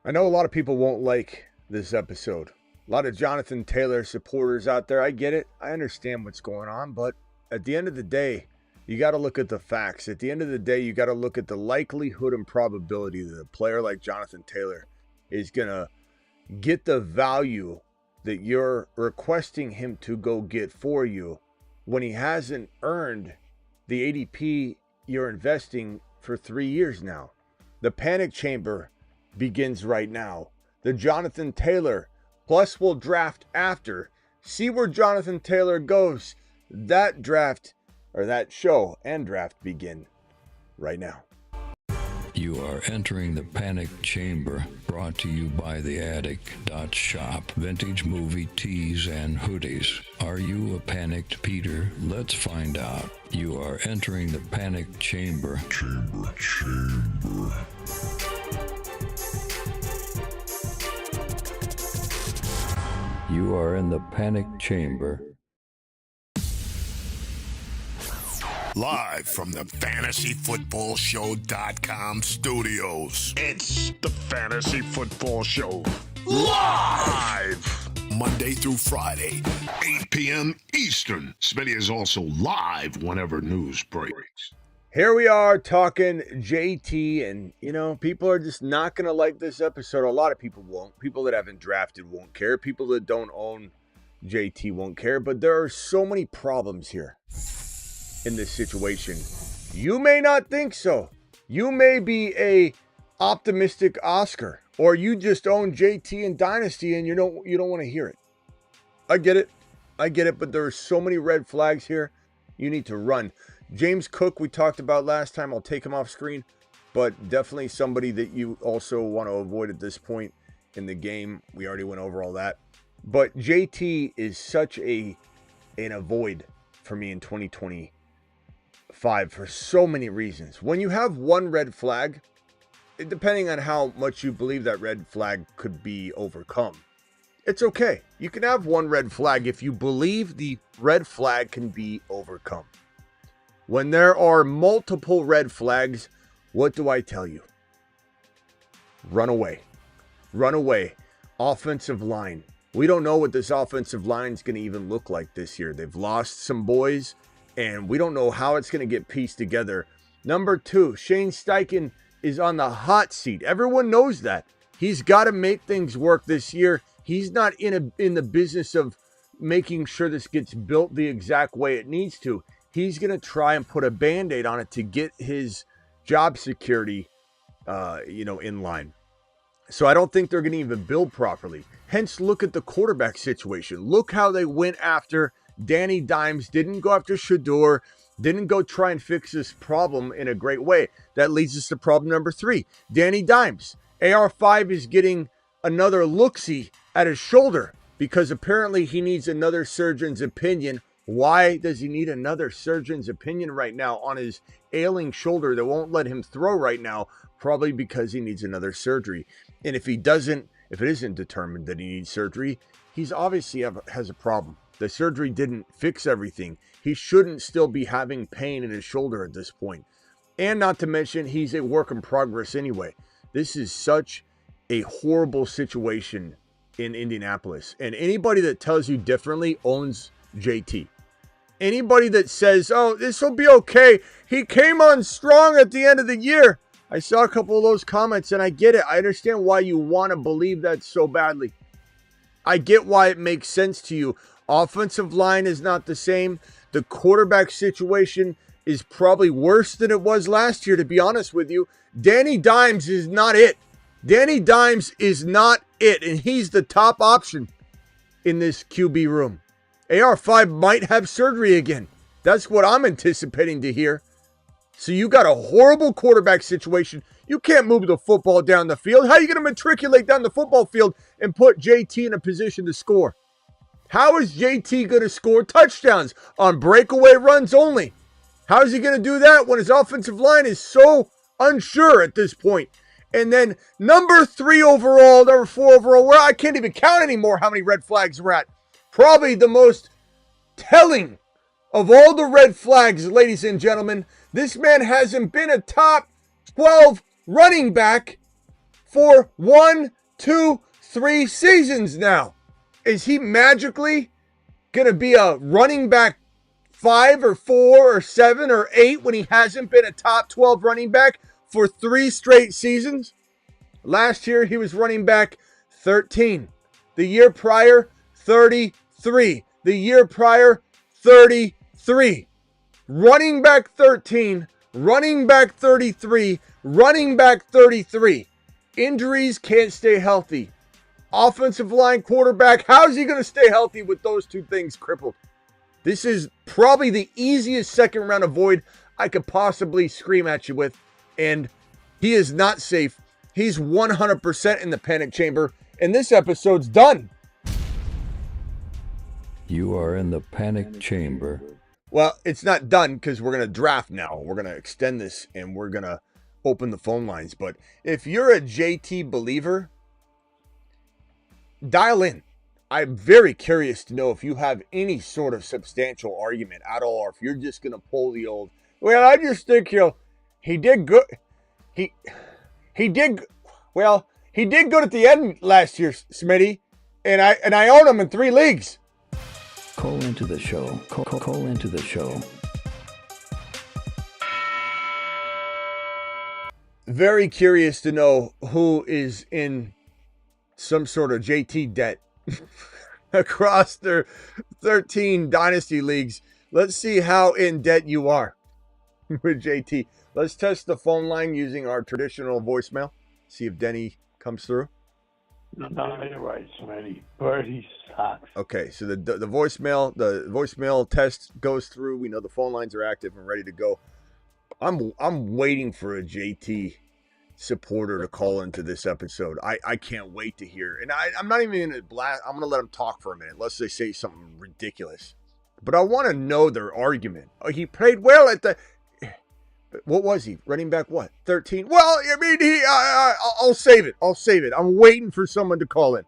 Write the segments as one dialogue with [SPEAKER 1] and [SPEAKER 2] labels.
[SPEAKER 1] I know a lot of people won't like this episode. A lot of Jonathan Taylor supporters out there. I get it. I understand what's going on. But at the end of the day, you got to look at the facts. At the end of the day, you got to look at the likelihood and probability that a player like Jonathan Taylor is going to get the value that you're requesting him to go get for you when he hasn't earned the ADP you're investing for 3 years now. The panic chamber begins right now. The Jonathan Taylor, plus we'll draft after. See where Jonathan Taylor goes. That draft, or that show and draft begin right now.
[SPEAKER 2] You are entering the panic chamber, brought to you by theattic.shop. Vintage movie tees and hoodies. Are you a panicked Peter? Let's find out. You are entering the panic chamber. Chamber. You are in the panic chamber.
[SPEAKER 3] Live from the FantasyFootballShow.com studios. It's the Fantasy Football Show. Live! Monday through Friday, 8 p.m. Eastern. Smitty is also live whenever news breaks.
[SPEAKER 1] Here we are talking JT, and, people are just not going to like this episode. A lot of people won't. People that haven't drafted won't care. People that don't own JT won't care. But there are so many problems here in this situation. You may not think so. You may be a optimistic Oscar, or you just own JT in Dynasty and you don't want to hear it. I get it, but there are so many red flags here. You need to run. James Cook, we talked about last time. I'll take him off screen, but definitely somebody that you also want to avoid at this point in the game. We already went over all that. But JT is such an avoid for me in 2025 for so many reasons. When you have one red flag, depending on how much you believe that red flag could be overcome, it's okay. You can have one red flag if you believe the red flag can be overcome. When there are multiple red flags, what do I tell you? Run away. Run away. Offensive line. We don't know what this offensive line is going to even look like this year. They've lost some boys, and we don't know how it's going to get pieced together. Number 2, Shane Steichen is on the hot seat. Everyone knows that. He's got to make things work this year. He's not in the business of making sure this gets built the exact way it needs to. He's going to try and put a Band-Aid on it to get his job security, in line. So I don't think they're going to even build properly. Hence, look at the quarterback situation. Look how they went after Danny Dimes, didn't go after Shador, didn't go try and fix this problem in a great way. That leads us to problem number 3. Danny Dimes. AR5 is getting another look-see at his shoulder because apparently he needs another surgeon's opinion. Why does he need another surgeon's opinion right now on his ailing shoulder that won't let him throw right now? Probably because he needs another surgery. And if it isn't determined that he needs surgery, he's obviously has a problem. The surgery didn't fix everything. He shouldn't still be having pain in his shoulder at this point. And not to mention, he's a work in progress anyway. This is such a horrible situation in Indianapolis. And anybody that tells you differently owns JT. Anybody that says, oh, this will be okay. He came on strong at the end of the year. I saw a couple of those comments, and I get it. I understand why you want to believe that so badly. I get why it makes sense to you. Offensive line is not the same. The quarterback situation is probably worse than it was last year, to be honest with you. Danny Dimes is not it. Danny Dimes is not it, and he's the top option in this QB room. AR5 might have surgery again. That's what I'm anticipating to hear. So you got a horrible quarterback situation. You can't move the football down the field. How are you going to matriculate down the football field and put JT in a position to score? How is JT going to score touchdowns on breakaway runs only? How is he going to do that when his offensive line is so unsure at this point? And then number 3 overall, number 4 overall, where I can't even count anymore how many red flags we're at. Probably the most telling of all the red flags, ladies and gentlemen. This man hasn't been a top 12 running back for 1, 2, 3 seasons now. Is he magically going to be a running back 5 or 4 or 7 or 8 when he hasn't been a top 12 running back for 3 straight seasons? Last year, he was running back 13. The year prior, 33. The year prior, 33. Running back 13, running back 33, running back 33. Injuries, can't stay healthy. Offensive line, quarterback, how's he going to stay healthy with those two things crippled? This is probably the easiest second round avoid I could possibly scream at you with. And he is not safe. He's 100% in the panic chamber. And this episode's done.
[SPEAKER 2] You are in the panic chamber.
[SPEAKER 1] Well, it's not done because we're going to draft now. We're going to extend this and we're going to open the phone lines. But if you're a JT believer, dial in. I'm very curious to know if you have any sort of substantial argument at all, or if you're just going to pull the old, well, I just think he did good. He did good at the end last year, Smitty, and I own him in 3 leagues.
[SPEAKER 2] Call into the show. Call into the show.
[SPEAKER 1] Very curious to know who is in some sort of JT debt across their 13 dynasty leagues. Let's see how in debt you are with JT. Let's test the phone line using our traditional voicemail. See if Denny comes through.
[SPEAKER 4] No, you're right, Smitty. Birdie sucks.
[SPEAKER 1] Okay, so the voicemail test goes through. We know the phone lines are active and ready to go. I'm waiting for a JT supporter to call into this episode. I can't wait to hear. And I'm not even going to blast. I'm going to let them talk for a minute. Unless they say something ridiculous. But I want to know their argument. Oh, he played well at the... What was he? Running back what? 13? Well, I mean, I'll save it. I'm waiting for someone to call in.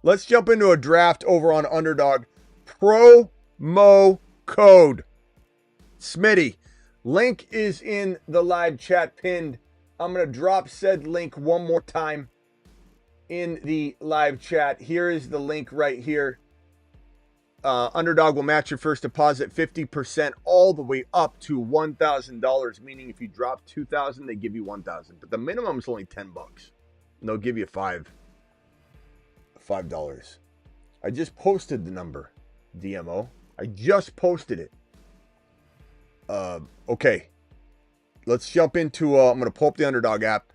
[SPEAKER 1] Let's jump into a draft over on Underdog. Promo code Smitty. Link is in the live chat pinned. I'm going to drop said link one more time in the live chat. Here is the link right here. Underdog will match your first deposit 50% all the way up to $1,000, meaning if you drop $2,000, they give you $1,000. But the minimum is only $10. And they'll give you $5. I just posted the number, DMO. I just posted it. Okay. Let's jump into, I'm going to pull up the Underdog app.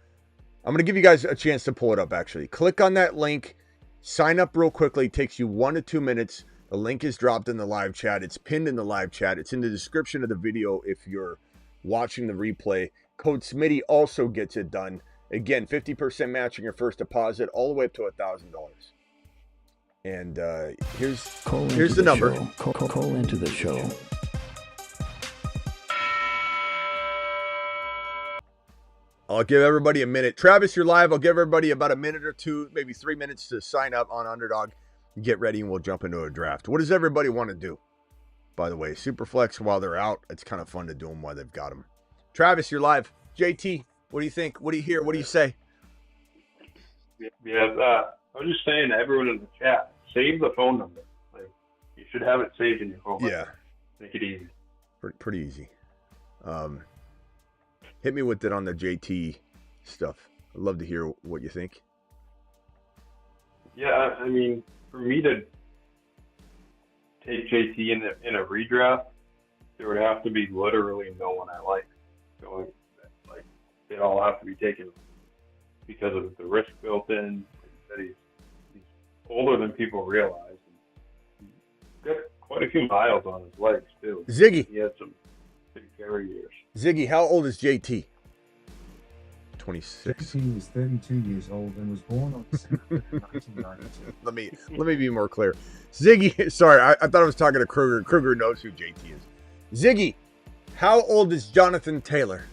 [SPEAKER 1] I'm going to give you guys a chance to pull it up, actually. Click on that link. Sign up real quickly. It takes you 1 to 2 minutes. The link is dropped in the live chat. It's pinned in the live chat. It's in the description of the video if you're watching the replay. Code Smitty also gets it done. Again, 50% matching your first deposit all the way up to $1,000. And here's the number.
[SPEAKER 2] Call into the show.
[SPEAKER 1] I'll give everybody a minute. Travis, you're live. I'll give everybody about a minute or 2, maybe 3 minutes to sign up on Underdog. Get ready and we'll jump into a draft. What does everybody want to do? By the way, Superflex while they're out, it's kind of fun to do them while they've got them. Travis, you're live. JT, what do you think? What do you hear? What do you say?
[SPEAKER 4] Yeah, I was just saying to everyone in the chat, save the phone number. Like, you should have it saved in your phone.
[SPEAKER 1] Yeah.
[SPEAKER 4] Make it easy.
[SPEAKER 1] Pretty easy. Hit me with it on the JT stuff. I'd love to hear what you think.
[SPEAKER 4] Yeah, I mean, for me to take JT in a redraft, there would have to be literally no one I like. So, like, they'd all have to be taken because of the risk built in. That he's older than people realize. He's got quite a few miles on his legs too.
[SPEAKER 1] Ziggy.
[SPEAKER 4] He had some big carry years.
[SPEAKER 1] Ziggy, how old is JT? 26.
[SPEAKER 5] He was 32 years old and was born on December 1992.
[SPEAKER 1] Let me be more clear. Ziggy, sorry, I thought I was talking to Kruger. Kruger knows who JT is. Ziggy, how old is Jonathan Taylor?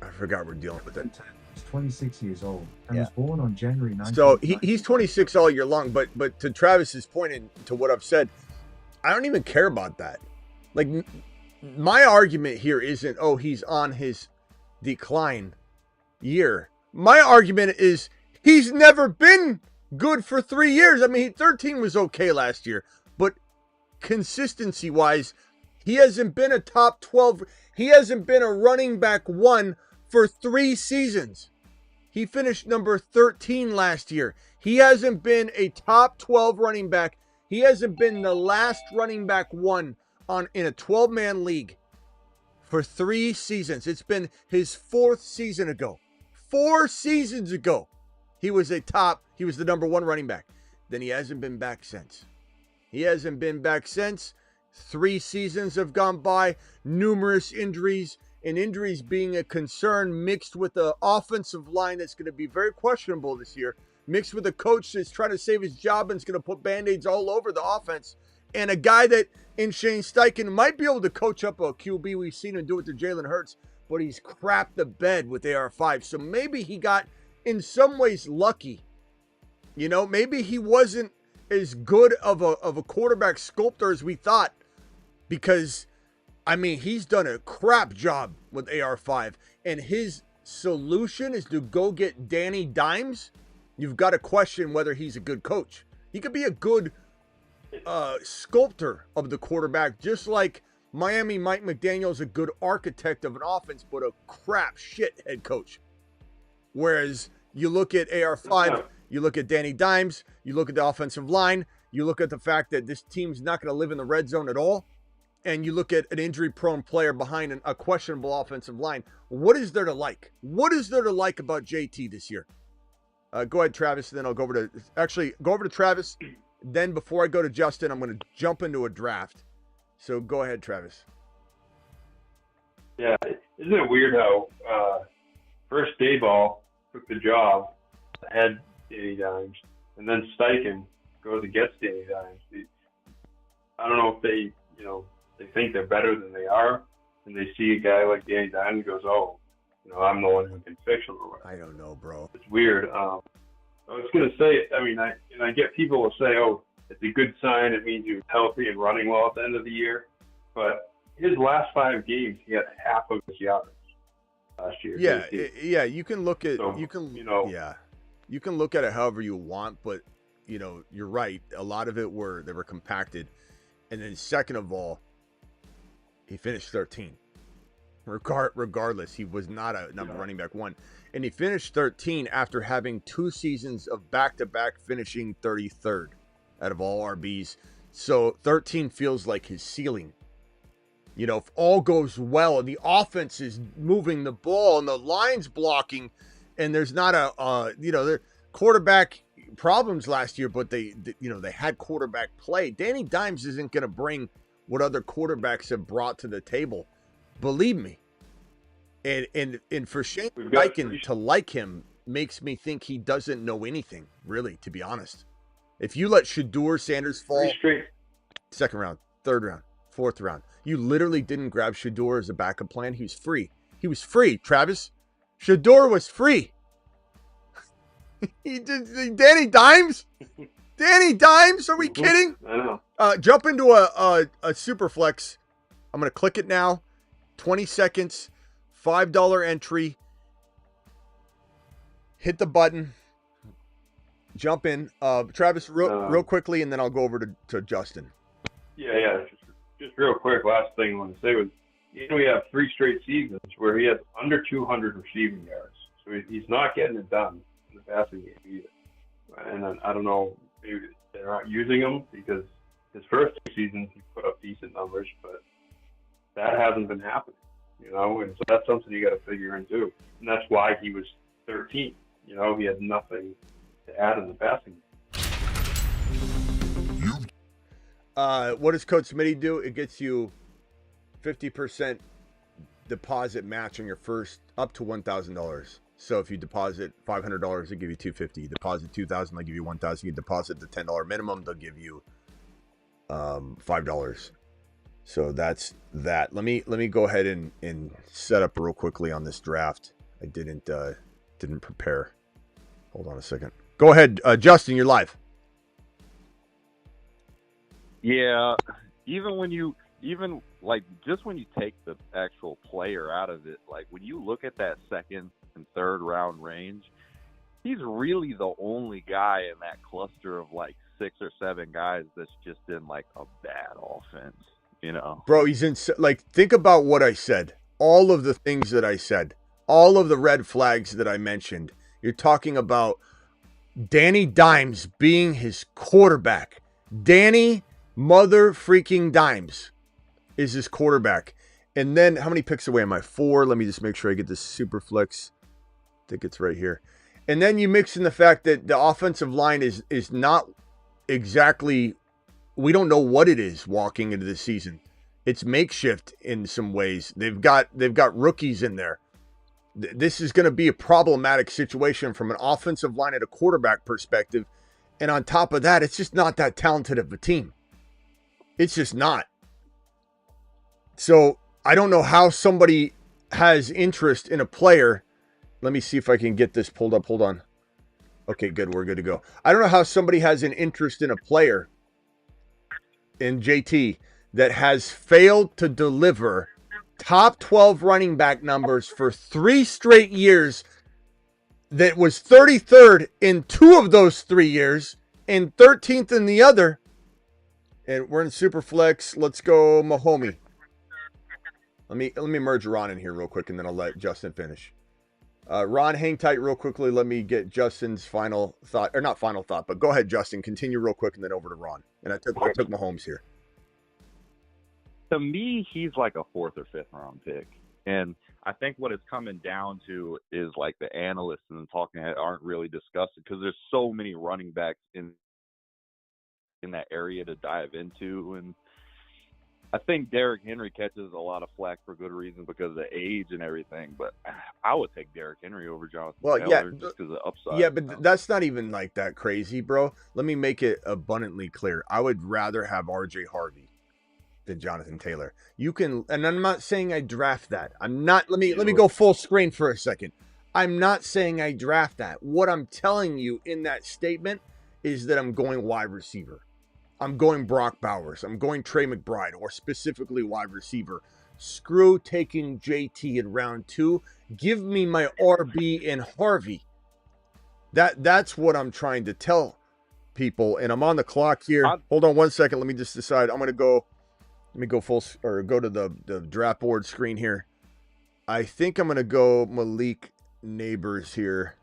[SPEAKER 1] I forgot we're dealing with it.
[SPEAKER 5] He's 26 years old and was born on January 19th.
[SPEAKER 1] So he's 26 all year long, but to Travis's point and to what I've said, I don't even care about that. Like, my argument here isn't, oh, he's on his decline year. My argument is he's never been good for 3 years. I mean, 13 was okay last year, but consistency-wise, he hasn't been a top 12. He hasn't been a running back 1 for 3 seasons. He finished number 13 last year. He hasn't been a top 12 running back. He hasn't been the last running back 1 in a 12-man league for 3 seasons. It's been his 4th season ago. 4 seasons ago, he was the number 1 running back. Then he hasn't been back since. He hasn't been back since. 3 seasons have gone by, numerous injuries, and injuries being a concern mixed with the offensive line that's going to be very questionable this year, mixed with a coach that's trying to save his job and is going to put Band-Aids all over the offense, and a guy that in Shane Steichen might be able to coach up a QB. We've seen him do it to Jalen Hurts, but he's crapped the bed with AR5. So maybe he got, in some ways, lucky. You know, maybe he wasn't as good of a quarterback sculptor as we thought, because, I mean, he's done a crap job with AR5, and his solution is to go get Danny Dimes. You've got to question whether he's a good coach. He could be a good sculptor of the quarterback, just like Miami Mike McDaniel's a good architect of an offense, but a crap shit head coach. Whereas you look at AR5, you look at Danny Dimes, you look at the offensive line, you look at the fact that this team's not going to live in the red zone at all, and you look at an injury-prone player behind a questionable offensive line. What is there to like? What is there to like about JT this year? Go ahead, Travis, and then I'll go over to Travis. Then before I go to Justin, I'm going to jump into a draft. So go ahead, Travis.
[SPEAKER 4] Yeah, isn't it weird how first Dayball took the job, had Danny Dimes, and then Steichen goes and gets Danny Dimes. I don't know if they think they're better than they are, and they see a guy like Danny Dimes and goes, oh, I'm the one who can fix him or whatever.
[SPEAKER 1] I don't know, bro.
[SPEAKER 4] It's weird. I was going to say, I get people to say, oh, it's a good sign. It means he was healthy and running well at the end of the year. But his last 5 games, he had half of his yards last year.
[SPEAKER 1] Yeah. You can look at you can look at it however you want, but you're right. A lot of it they were compacted, and then second of all, he finished 13. Regardless, he was not a number running back 1. And he finished 13 after having 2 seasons of back-to-back finishing 33rd out of all RBs. So 13 feels like his ceiling. If all goes well and the offense is moving the ball and the line's blocking, and there's not their quarterback problems last year, but they had quarterback play. Danny Dimes isn't going to bring what other quarterbacks have brought to the table. Believe me. And for Shane Steichen to like him makes me think he doesn't know anything, really, to be honest. If you let Shedeur Sanders fall, second round, third round, fourth round, you literally didn't grab Shedeur as a backup plan. He was free. He was free, Travis. Shedeur was free. He did Danny Dimes? Danny Dimes? Are we kidding?
[SPEAKER 4] I know.
[SPEAKER 1] Jump into a super flex. I'm going to click it now. 20 seconds. $5 entry. Hit the button. Jump in. Travis, real quickly, and then I'll go over to Justin.
[SPEAKER 4] Yeah. Just real quick, last thing I want to say was, we have 3 straight seasons where he has under 200 receiving yards. So he's not getting it done in the passing game either. And I don't know, maybe they're not using him because his first 2 seasons he put up decent numbers, but that hasn't been happening. And so that's something you got to figure in too. And that's why he was 13. He had nothing to add in the passing game.
[SPEAKER 1] What does Code Smitty do? It gets you 50% deposit match on your first up to $1,000. So if you deposit $500, they give you $250. You deposit $2,000, they give you $1,000. You deposit the $10 minimum, they'll give you $5. So that's that. Let me go ahead and set up real quickly on this draft. I didn't prepare. Hold on a second. Go ahead, Justin. You're live.
[SPEAKER 6] Yeah, even like, just when you take the actual player out of it, like, when you look at that second and third round range, he's really the only guy in that cluster of, like, 6 or 7 guys that's just in, like, a bad offense, you know?
[SPEAKER 1] Bro, he's in, like, think about what I said. All of the things that I said, all of the red flags that I mentioned. You're talking about Danny Dimes being his quarterback. Danny mother freaking Dimes is his quarterback. And then how many picks away am I? 4. Let me just make sure I get this super flex. I think it's right here. And then you mix in the fact that the offensive line is not exactly, we don't know what it is walking into the season. It's makeshift in some ways. They've got rookies in there. This is going to be a problematic situation from an offensive line and a quarterback perspective. And on top of that, it's just not that talented of a team. It's just not. So I don't know how somebody has interest in a player. Let me see if I can get this pulled up. Hold on. Okay, good. We're good to go. I don't know how somebody has an interest in a player in JT that has failed to deliver top 12 running back numbers for 3 straight years, that was 33rd in 2 of those 3 years and 13th in the other. And we're in super flex. Let's go Mahomey. Let me merge Ron in here real quick, and then I'll let Justin finish. Ron, hang tight real quickly. Let me get Justin's final thought, or not final thought, but go ahead, Justin. Continue real quick, and then over to Ron. And I took Mahomes here.
[SPEAKER 6] To me, he's like a 4th or 5th round pick. And I think what it's coming down to is, like, the analysts and talking aren't really discussing, because there's so many running backs in that area to dive into. And I think Derrick Henry catches a lot of flack for good reason because of the age and everything. But I would take Derrick Henry over Jonathan Taylor just because of the upside.
[SPEAKER 1] Yeah, but that's not even like that crazy, bro. Let me make it abundantly clear. I would rather have RJ Harvey than Jonathan Taylor. You can, and I'm not saying I draft that. I'm not, let me go full screen for a second. I'm not saying I draft that. What I'm telling you in that statement is that I'm going wide receiver. I'm going Brock Bowers. I'm going Trey McBride, or specifically wide receiver. Screw taking JT in round 2. Give me my RB and Harvey. That's what I'm trying to tell people. And I'm on the clock here. Hold on one second. Let me just decide. I'm going to go. Let me go go to the draft board screen here. I think I'm going to go Malik Neighbors here.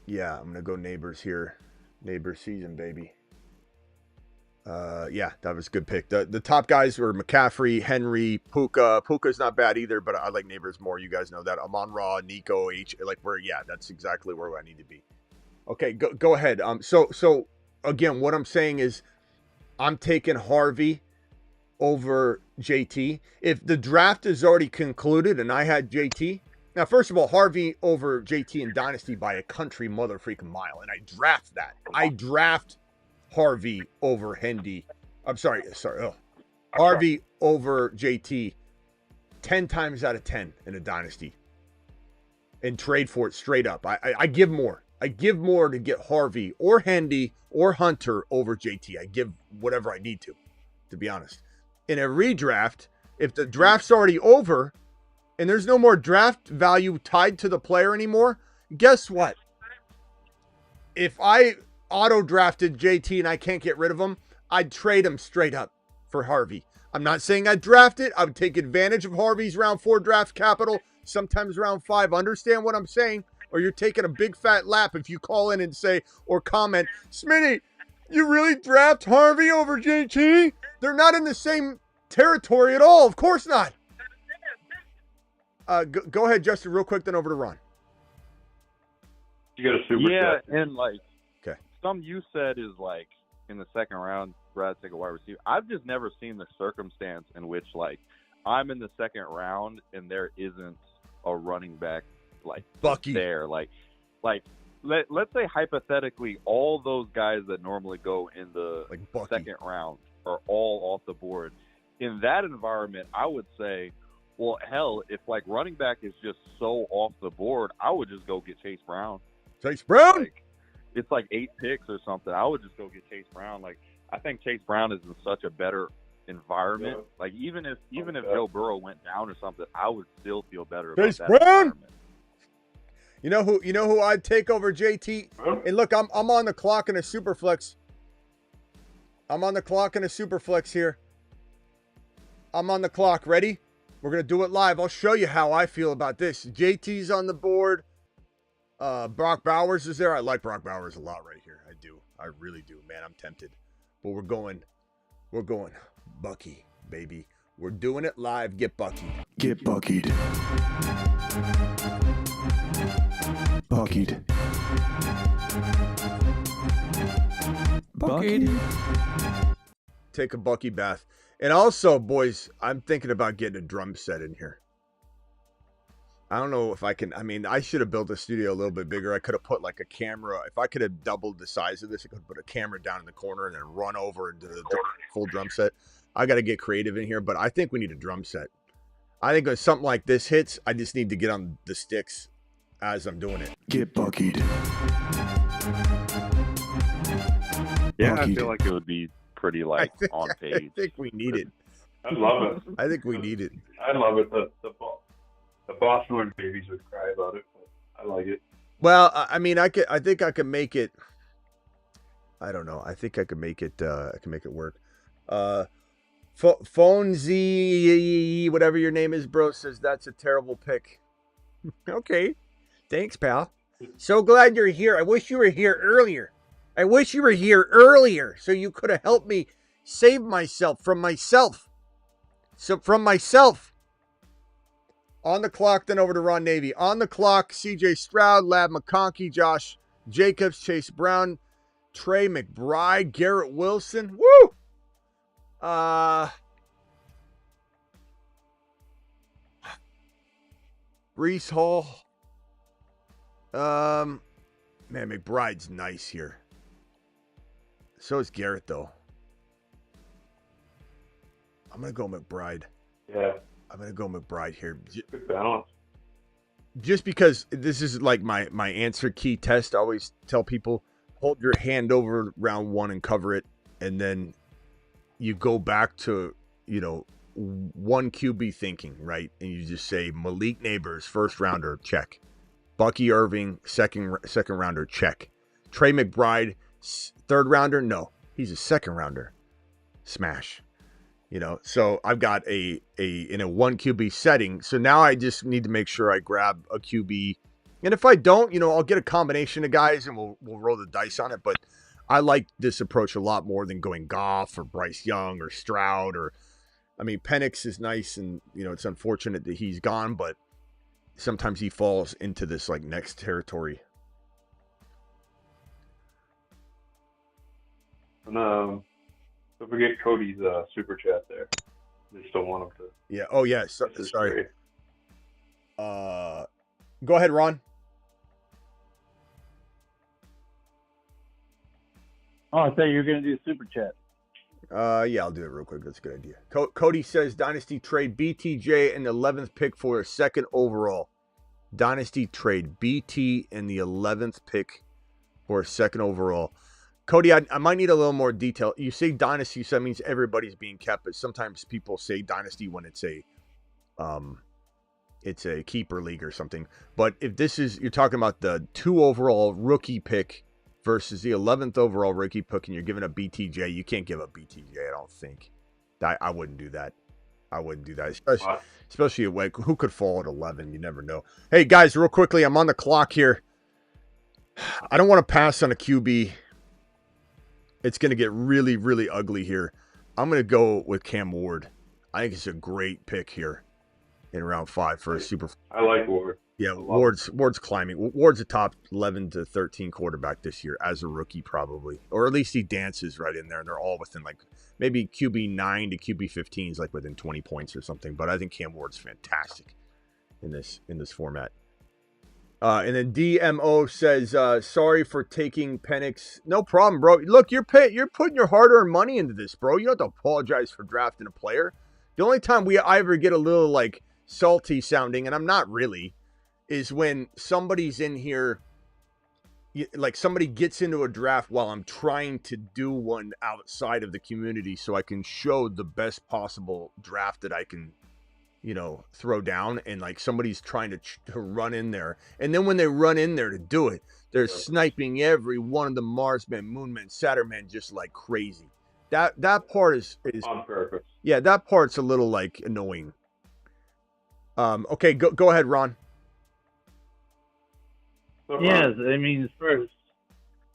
[SPEAKER 1] Yeah, I'm going to go Neighbors here. Neighbors season, baby. Yeah, that was a good pick. The top guys were McCaffrey, Henry, Puka. Puka's not bad either, but I like Neighbors more. You guys know that. Amon-Ra, Nico, that's exactly where I need to be. Okay, go ahead. So again, what I'm saying is I'm taking Harvey over JT. If the draft is already concluded and I had JT, now, first of all, Harvey over JT in Dynasty by a country mother freaking mile, and I draft that. I draft Harvey over Hendy. Harvey over JT 10 times out of 10 in a Dynasty, and trade for it straight up. I give more. I give more to get Harvey or Hendy or Hunter over JT. I give whatever I need to be honest. In a redraft, if the draft's already over and there's no more draft value tied to the player anymore, guess what? If I auto-drafted JT and I can't get rid of him, I'd trade him straight up for Harvey. I'm not saying I'd draft it. I would take advantage of Harvey's round 4 draft capital, sometimes round 5. Understand what I'm saying? Or you're taking a big fat lap if you call in and say, or comment, Smitty, you really draft Harvey over JT? They're not in the same territory at all. Of course not. Go ahead, Justin, real quick, then over to Ron.
[SPEAKER 4] You got a super chat.
[SPEAKER 6] And like,
[SPEAKER 1] okay,
[SPEAKER 6] some you said is like in the second round, Brad take a wide receiver. I've just never seen the circumstance in which, like, I'm in the second round and there isn't a running back like
[SPEAKER 1] Bucky
[SPEAKER 6] there. Like let's say hypothetically all those guys that normally go in the second round are all off the board. In that environment, I would say, well, hell, if like running back is just so off the board, I would just go get Chase Brown.
[SPEAKER 1] Chase Brown?
[SPEAKER 6] Like, it's like 8 picks or something. I would just go get Chase Brown. Like, I think Chase Brown is in such a better environment. Like even if Joe Burrow went down or something, I would still feel better about
[SPEAKER 1] Chase
[SPEAKER 6] that
[SPEAKER 1] Brown!
[SPEAKER 6] environment.
[SPEAKER 1] You know who I'd take over JT? And look, I'm on the clock in a super flex. I'm on the clock in a super flex here. I'm on the clock. Ready? We're gonna do it live. I'll show you how I feel about this. JT's on the board. Brock Bowers is there. I like Brock Bowers a lot right here. I do. I really do. Man, I'm tempted. But we're going Bucky, baby. We're doing it live. Get Bucky.
[SPEAKER 3] Get buckied. Buckied. Buckied.
[SPEAKER 1] Take a Bucky bath. And also, boys, I'm thinking about getting a drum set in here. I don't know if I can. I mean, I should have built the studio a little bit bigger. I could have put like a camera. If I could have doubled the size of this, I could put a camera down in the corner and then run over and do the full drum set. I got to get creative in here, but I think we need a drum set. I think when something like this hits, I just need to get on the sticks as I'm doing it.
[SPEAKER 3] Get buckied.
[SPEAKER 6] Yeah,
[SPEAKER 3] Buckied.
[SPEAKER 6] I feel like it would be pretty on page.
[SPEAKER 1] I think we need it.
[SPEAKER 4] I love it.
[SPEAKER 1] I think we need it.
[SPEAKER 4] I love it. The Boston babies would cry about it, but I like it.
[SPEAKER 1] Well, I mean, I think I can make it. I don't know. I think I can make it. I can make it work. Phone Z, whatever your name is, bro, says that's a terrible pick. Okay, thanks, pal. So glad you're here. I wish you were here earlier. So you could have helped me save myself from myself. On the clock, then over to Ron Navy. On the clock, CJ Stroud, Lab McConkey, Josh Jacobs, Chase Brown, Trey McBride, Garrett Wilson. Woo! Brees Hall. Man, McBride's nice here. So is Garrett, though. I'm going to go McBride.
[SPEAKER 4] Yeah.
[SPEAKER 1] I'm going to go McBride here.
[SPEAKER 4] Good balance.
[SPEAKER 1] Just because this is like my answer key test. I always tell people, hold your hand over round one and cover it. And then you go back to, one QB thinking, right? And you just say Malik Neighbors, first rounder, check. Bucky Irving, second rounder, check. Trey McBride, third rounder, no. He's a second rounder. Smash. So I've got in a one QB setting. So now I just need to make sure I grab a QB. And if I don't, I'll get a combination of guys and we'll roll the dice on it. But I like this approach a lot more than going Goff or Bryce Young or Stroud Penix is nice and, it's unfortunate that he's gone, but sometimes he falls into this like next territory.
[SPEAKER 4] And don't forget Cody's super chat there. They still want him to.
[SPEAKER 1] Yeah. Oh, yeah. Sorry.
[SPEAKER 4] Great.
[SPEAKER 1] Go ahead, Ron.
[SPEAKER 7] Oh, I thought you were going to do super chat.
[SPEAKER 1] Yeah, I'll do it real quick. That's a good idea. Cody says Dynasty trade BTJ in the 11th pick for a second overall. Dynasty trade BT in the 11th pick for a second overall. Cody, I might need a little more detail. You say Dynasty, so that means everybody's being kept, but sometimes people say Dynasty when it's a keeper league or something. But if this is, you're talking about the 2 overall rookie pick versus the 11th overall rookie pick, and you're giving a BTJ, you can't give a BTJ, I don't think. I wouldn't do that. Especially like, who could fall at 11? You never know. Hey, guys, real quickly, I'm on the clock here. I don't want to pass on a QB. It's going to get really, really ugly here. I'm going to go with Cam Ward. I think it's a great pick here in round 5 for a super.
[SPEAKER 4] I like Ward.
[SPEAKER 1] Yeah, Ward's climbing. Ward's a top 11 to 13 quarterback this year as a rookie, probably, or at least he dances right in there. And they're all within like maybe QB 9 to QB 15 is like within 20 points or something. But I think Cam Ward's fantastic in this format. And then DMO says, sorry for taking Penix. No problem, bro. Look, you're putting your hard-earned money into this, bro. You don't have to apologize for drafting a player. The only time I ever get a little like salty sounding, and I'm not really, is when somebody's in here, like somebody gets into a draft while I'm trying to do one outside of the community so I can show the best possible draft that I can, throw down, and like somebody's trying to run in there. And then when they run in there to do it, they're sniping every one of the Marsmen, Moonmen, Saturnmen just like crazy. That part is
[SPEAKER 4] on purpose.
[SPEAKER 1] Yeah, that part's a little like annoying. Okay, go ahead, Ron.
[SPEAKER 7] Yes, I mean, as far as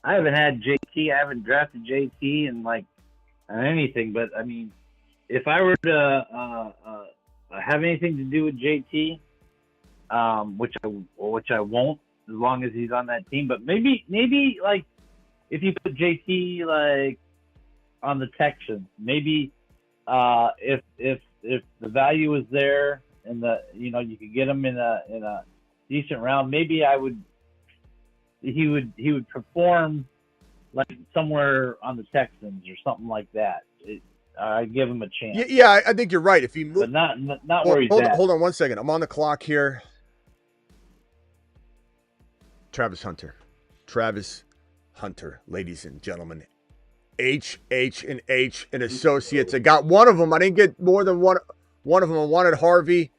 [SPEAKER 7] I haven't had JT, I haven't drafted JT and like anything, but I mean, if I were to have anything to do with JT, which I won't, as long as he's on that team, but maybe like if you put JT like on the Texans, maybe if the value is there and you could get him in a decent round, maybe he would perform like somewhere on the Texans or something like that. I give him a chance.
[SPEAKER 1] Yeah, I think you're right. If he moves,
[SPEAKER 7] but not where he's at.
[SPEAKER 1] Hold on 1 second. I'm on the clock here. Travis Hunter, ladies and gentlemen. H and Associates. I got one of them. I didn't get more than one of them. I wanted Harvey.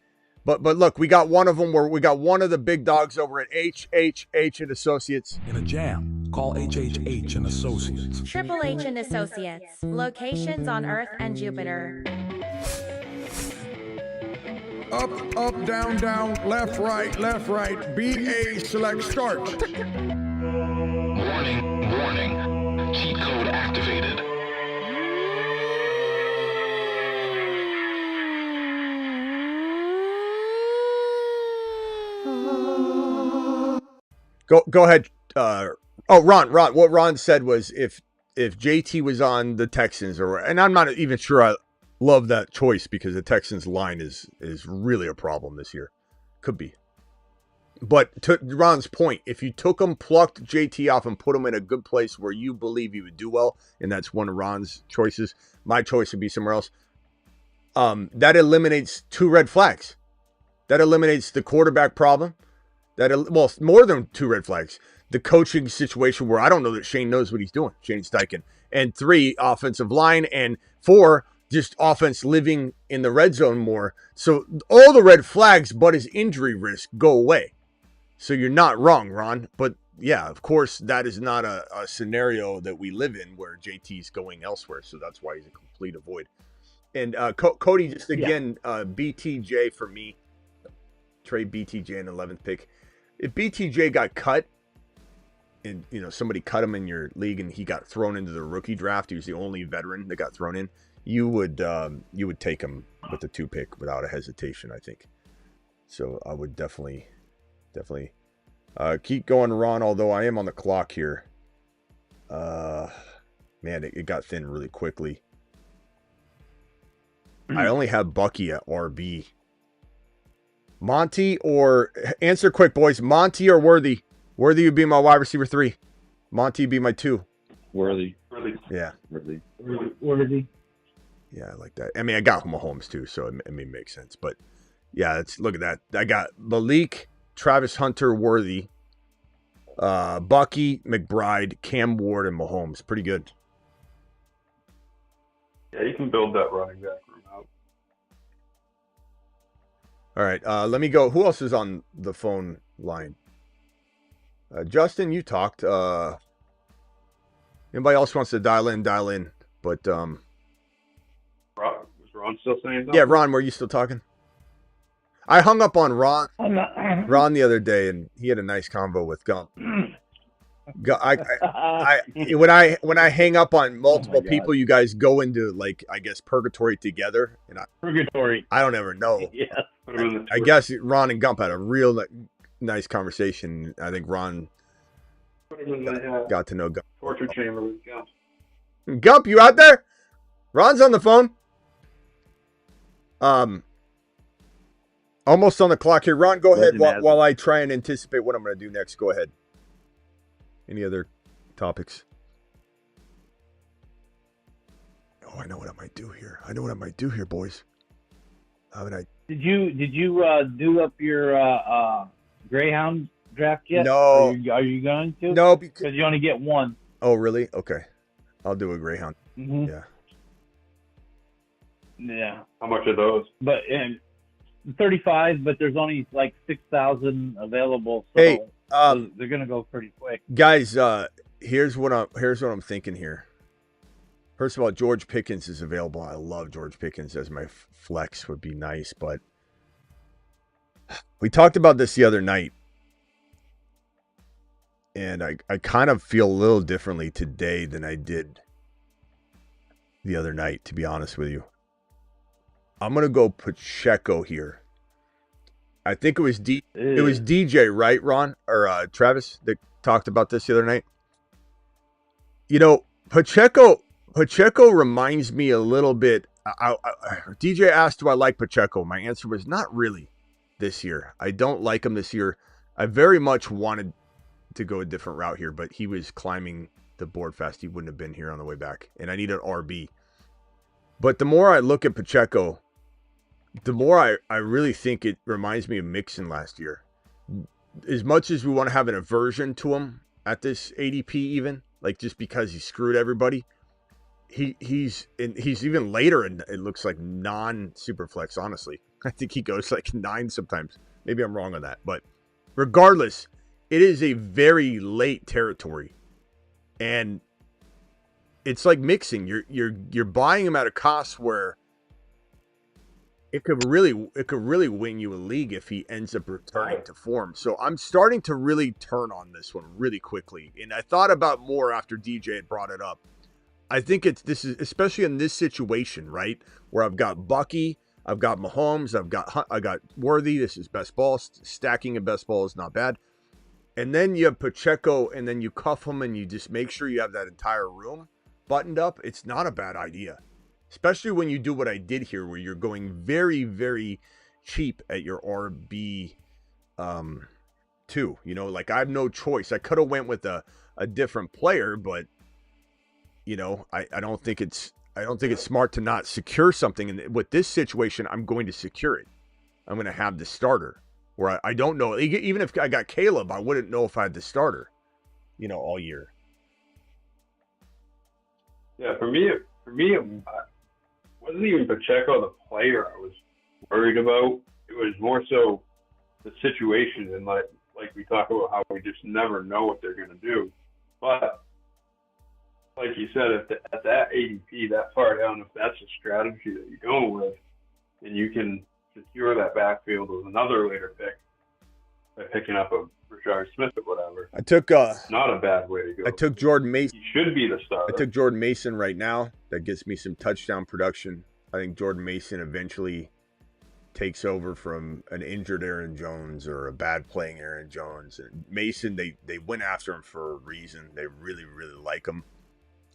[SPEAKER 1] But look, we got one of them where we got one of the big dogs over at H and Associates.
[SPEAKER 8] In a jam, call HHH and Associates.
[SPEAKER 9] Triple H and Associates. Locations on Earth and Jupiter.
[SPEAKER 8] Up, down, left, right. BA select start.
[SPEAKER 10] Warning. Cheat code activated.
[SPEAKER 1] Go ahead. Ron. What Ron said was if JT was on the Texans, and I'm not even sure I love that choice because the Texans line is really a problem this year. Could be. But to Ron's point, if you plucked JT off and put him in a good place where you believe he would do well, and that's one of Ron's choices, my choice would be somewhere else. That eliminates 2 red flags. That eliminates the quarterback problem. More than 2 red flags. The coaching situation where I don't know that Shane knows what he's doing, Shane Steichen. And 3, offensive line. And 4, just offense living in the red zone more. So all the red flags but his injury risk go away. So you're not wrong, Ron. But yeah, of course, that is not a scenario that we live in where JT's going elsewhere. So that's why he's a complete avoid. And Cody, just again, BTJ for me. Trade BTJ in 11th pick. If BTJ got cut and somebody cut him in your league and he got thrown into the rookie draft, he was the only veteran that got thrown in, you would take him with the 2 pick without a hesitation, I think. So I would definitely keep going, Ron, although I am on the clock here. Man, it got thin really quickly. I only have Bucky at RB. Monty or answer quick, boys. Monty or Worthy? Worthy would be my wide receiver 3. Monty would be my 2.
[SPEAKER 6] Worthy.
[SPEAKER 1] Yeah.
[SPEAKER 7] Worthy.
[SPEAKER 1] Yeah, I like that. I mean, I got Mahomes too, so it makes sense. But yeah, look at that. I got Malik, Travis Hunter, Worthy, Bucky, McBride, Cam Ward, and Mahomes. Pretty good.
[SPEAKER 4] Yeah, you can build that running back room out.
[SPEAKER 1] All right, let me go. Who else is on the phone line? Justin, you talked. Anybody else wants to dial in? But
[SPEAKER 4] Was Ron still saying something?
[SPEAKER 1] yeah, Ron, were you still talking? I hung up on Ron the other day, and he had a nice convo with Gump. When I hang up on multiple people, you guys go into purgatory together, and
[SPEAKER 7] Purgatory.
[SPEAKER 1] I don't ever know.
[SPEAKER 7] Yeah.
[SPEAKER 1] I guess Ron and Gump had a real nice conversation. I think Ron got to know Gump.
[SPEAKER 4] Torture chamber with Gump.
[SPEAKER 1] Gump, you out there? Ron's on the phone. Almost on the clock here. Ron, go ahead while I try and anticipate what I'm going to do next. Go ahead. Any other topics? Oh, I know what I might do here. Boys. How would I?
[SPEAKER 7] Did you do up your Greyhound draft yet?
[SPEAKER 1] No.
[SPEAKER 7] Are you going to?
[SPEAKER 1] No,
[SPEAKER 7] because you only get one.
[SPEAKER 1] Oh, really? Okay. I'll do a Greyhound.
[SPEAKER 7] Mm-hmm.
[SPEAKER 1] Yeah.
[SPEAKER 7] Yeah.
[SPEAKER 4] How much are those?
[SPEAKER 7] But 35, but there's only like 6,000 available. So
[SPEAKER 1] Hey,
[SPEAKER 7] they're gonna go pretty quick.
[SPEAKER 1] Guys, here's what I'm thinking here. First of all, George Pickens is available. I love George Pickens as my flex, would be nice, but we talked about this the other night. And I kind of feel a little differently today than I did the other night, to be honest with you. I'm going to go Pacheco here. I think it was DJ, right, Ron? Or Travis that talked about this the other night. You know, Pacheco reminds me a little bit. DJ asked, do I like Pacheco? My answer was not really this year. I don't like him this year. I very much wanted to go a different route here, but he was climbing the board fast. He wouldn't have been here on the way back. And I need an RB. But the more I look at Pacheco, the more I really think it reminds me of Mixon last year. As much as we want to have an aversion to him at this ADP even, like just because he screwed everybody, he's even later, and it looks like non-super flex, honestly. I think he goes like 9 sometimes. Maybe I'm wrong on that. But regardless, it is a very late territory. And it's like mixing. You're buying him at a cost where it could really win you a league if he ends up returning to form. So I'm starting to really turn on this one really quickly. And I thought about more after DJ had brought it up. I think this is especially in this situation, right? Where I've got Bucky, I've got Mahomes, I got Worthy. This is best ball. Stacking a best ball is not bad. And then you have Pacheco, and then you cuff him, and you just make sure you have that entire room buttoned up. It's not a bad idea. Especially when you do what I did here, where you're going very, very cheap at your RB 2. You know, like I have no choice. I could have went with a different player, but you know, I don't think it's smart to not secure something. And with this situation, I'm going to secure it. I'm going to have the starter. Where I don't know, even if I got Caleb, I wouldn't know if I had the starter, you know, all year.
[SPEAKER 4] Yeah, for me, it wasn't even Pacheco the player I was worried about. It was more so the situation, and like we talk about how we just never know what they're going to do. But like you said, at that ADP that far down, if that's a strategy that you're going with, and you can secure that backfield with another later pick by picking up a Rashard Smith or whatever.
[SPEAKER 1] I took
[SPEAKER 4] not a bad way to go.
[SPEAKER 1] I took Jordan Mason.
[SPEAKER 4] He should be the starter.
[SPEAKER 1] I took Jordan Mason right now. That gets me some touchdown production. I think Jordan Mason eventually takes over from an injured Aaron Jones or a bad playing Aaron Jones. And Mason, they went after him for a reason. They really, really like him.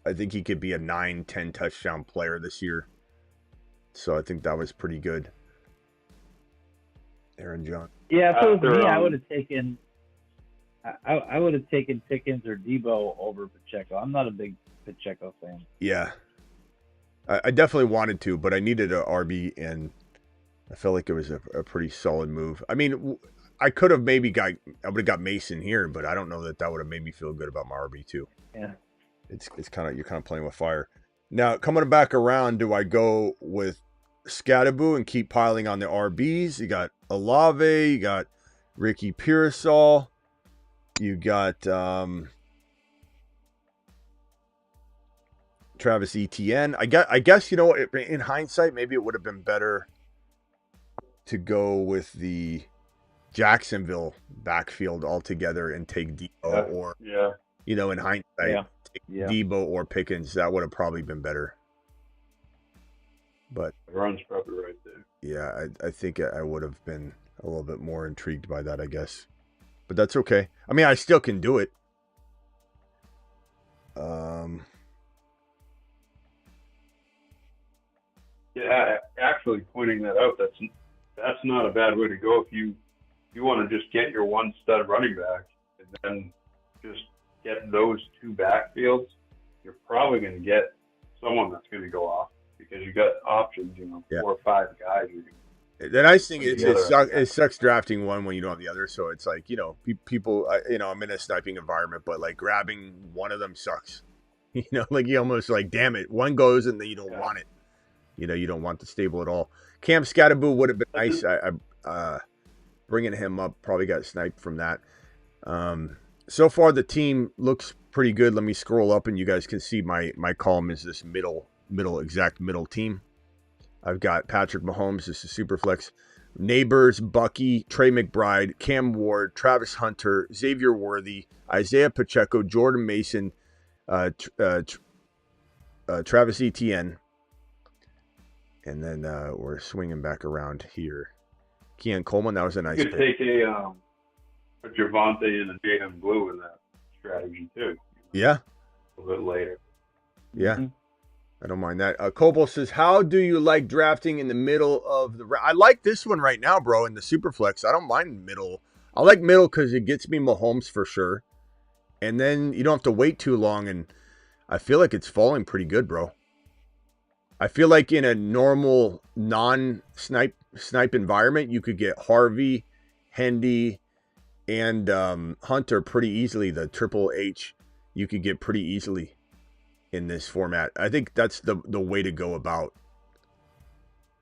[SPEAKER 1] I think he could be a 9-10 touchdown player this year. So I think that was pretty good. Aaron Jones.
[SPEAKER 7] Yeah, if it was me, I would have taken Pickens or Debo over Pacheco. I'm not a big Pacheco fan.
[SPEAKER 1] Yeah. I definitely wanted to, but I needed an RB, and I felt like it was a pretty solid move. I mean, I would have got Mason here, but I don't know that would have made me feel good about my RB too.
[SPEAKER 7] Yeah.
[SPEAKER 1] It's you're kind of playing with fire. Now, coming back around, do I go with Scatterboo and keep piling on the RBs? You got Olave, you got Ricky Pearsall, you got Travis Etienne. I guess, you know, in hindsight, maybe it would have been better to go with the Jacksonville backfield altogether and take Debo you know, in hindsight, take Debo or Pickens. That would have probably been better. But
[SPEAKER 4] Ron's probably right there.
[SPEAKER 1] Yeah, I think I would have been a little bit more intrigued by that, I guess. But that's okay. I mean, I still can do it.
[SPEAKER 4] Yeah, actually pointing that out, that's not a bad way to go if you want to just get your one stud running back and then just get those two backfields. You're probably going to get someone that's going to go off because you got options, you know, 4 or 5 guys
[SPEAKER 1] The nice thing is
[SPEAKER 4] The
[SPEAKER 1] it sucks drafting one when you don't have the other. So it's like, people, I'm in a sniping environment, but like grabbing one of them sucks. Like you almost like, damn it, one goes and then you don't want it. You don't want the stable at all. Cam Scattaboo would have been nice. I bringing him up, probably got sniped from that. So far the team looks pretty good. Let me scroll up and you guys can see my column is this exact middle team. I've got Patrick Mahomes, this is Superflex. Neighbors, Bucky, Trey McBride, Cam Ward, Travis Hunter, Xavier Worthy, Isaiah Pacheco, Jordan Mason, Travis Etienne. And then we're swinging back around here. Keon Coleman, that was a nice
[SPEAKER 4] pick. You could take a Javante and a Jaden Blue in that strategy too.
[SPEAKER 1] Yeah.
[SPEAKER 4] A little bit later.
[SPEAKER 1] Yeah. Mm-hmm. I don't mind that. Kobo says, how do you like drafting in the middle of the round? I like this one right now, bro, in the Superflex. I don't mind middle. I like middle because it gets me Mahomes for sure. And then you don't have to wait too long. And I feel like it's falling pretty good, bro. I feel like in a normal non-snipe environment, you could get Harvey, Hendy, and Hunter pretty easily. The Triple H you could get pretty easily in this format. I think that's the way to go about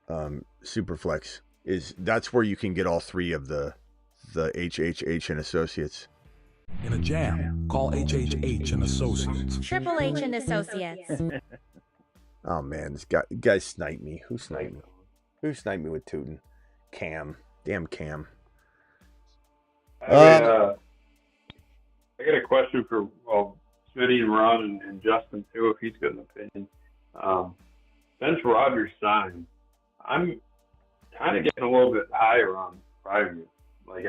[SPEAKER 1] Superflex. That's where you can get all three of the HHH and Associates.
[SPEAKER 8] In a jam, call HHH and Associates.
[SPEAKER 9] Triple H and Associates.
[SPEAKER 1] Oh man, this guy sniped me. Who sniped me? Who sniped me with Tootin? Cam. Damn Cam.
[SPEAKER 4] I got a question for Smitty and Ron and Justin too, if he's got an opinion. Since Rodgers signed, I'm kind of getting a little bit higher on Frymuth. Like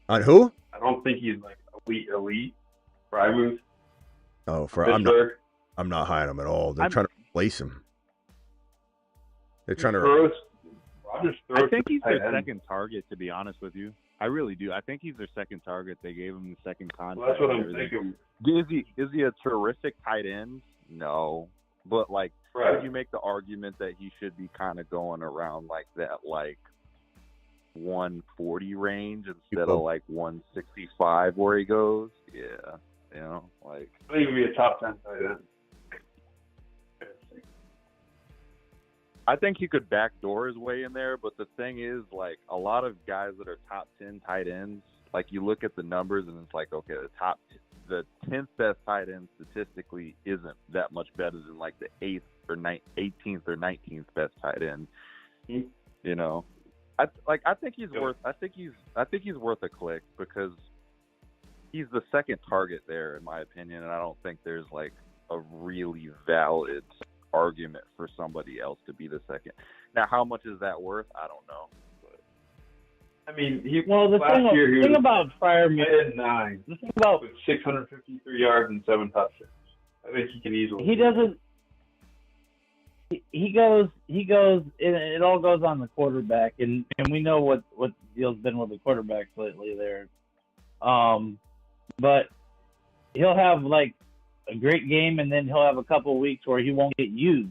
[SPEAKER 1] on who?
[SPEAKER 4] I don't think he's like elite Frymuth.
[SPEAKER 1] Oh, I'm not high on him at all. They're trying to replace him. They're trying to.
[SPEAKER 6] I think he's their second target, to be honest with you. I really do. I think he's their second target. They gave him the second contract.
[SPEAKER 4] Well, that's what I'm thinking.
[SPEAKER 6] Is he a terrific tight end? No. But, could you make the argument that he should be kind of going around that 140 range instead of 165 where he goes? Yeah. I think
[SPEAKER 4] he would be a top 10 tight end.
[SPEAKER 6] I think he could backdoor his way in there, but the thing is, a lot of guys that are top 10 tight ends, you look at the numbers and it's okay, the 10th best tight end statistically isn't that much better than the 8th or 18th or 19th best tight end. I think he's worth a click because he's the second target there in my opinion, and I don't think there's a really valid argument for somebody else to be the second. Now, how much is that worth? I don't know. But
[SPEAKER 4] I mean,
[SPEAKER 7] the thing about Frymuth,
[SPEAKER 4] the thing about with 653 yards and 7 touchdowns. I think he can easily.
[SPEAKER 7] He doesn't. He goes. It all goes on the quarterback, and we know what the deal's been with the quarterbacks lately there. But he'll have a great game, and then he'll have a couple of weeks where he won't get used.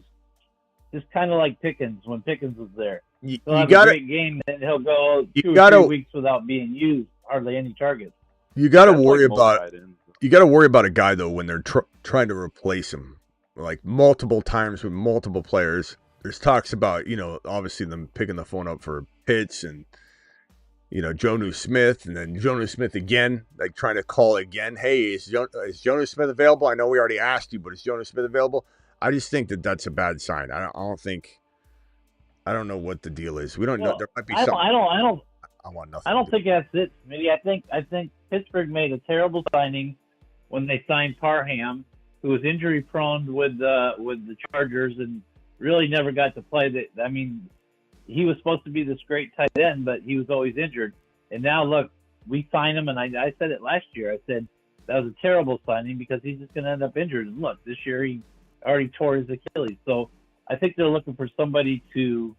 [SPEAKER 7] Just kind of like Pickens when Pickens was there. He'll have a great game, and he'll go 2 or 3 weeks without being used, hardly any targets.
[SPEAKER 1] You got to worry about. You got to worry about a guy though when they're trying to replace him, multiple times with multiple players. There's talks about obviously them picking the phone up for Pitts and Jonnu Smith, and then Jonnu Smith again, trying to call again. Hey, is Jonnu Smith available? I know we already asked you, but is Jonnu Smith available? I just think that's a bad sign. I don't know what the deal is. We don't know. There might be something. I want nothing.
[SPEAKER 7] I don't think that's it, Smitty. I think Pittsburgh made a terrible signing when they signed Parham, who was injury prone with the Chargers and really never got to play. He was supposed to be this great tight end, but he was always injured. And now, look, we signed him, and I said it last year. I said that was a terrible signing because he's just going to end up injured. And look, this year he already tore his Achilles. So I think they're looking for somebody to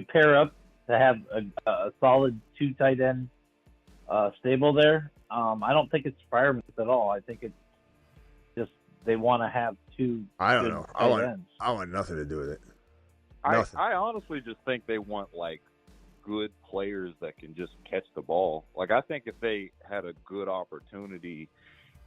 [SPEAKER 7] pair up to have a solid 2 tight end stable there. I don't think it's Frymuth at all. I think it's just they want to have 2.
[SPEAKER 1] I don't know. I want nothing to do with it.
[SPEAKER 6] I honestly just think they want good players that can just catch the ball. Like, I think if they had a good opportunity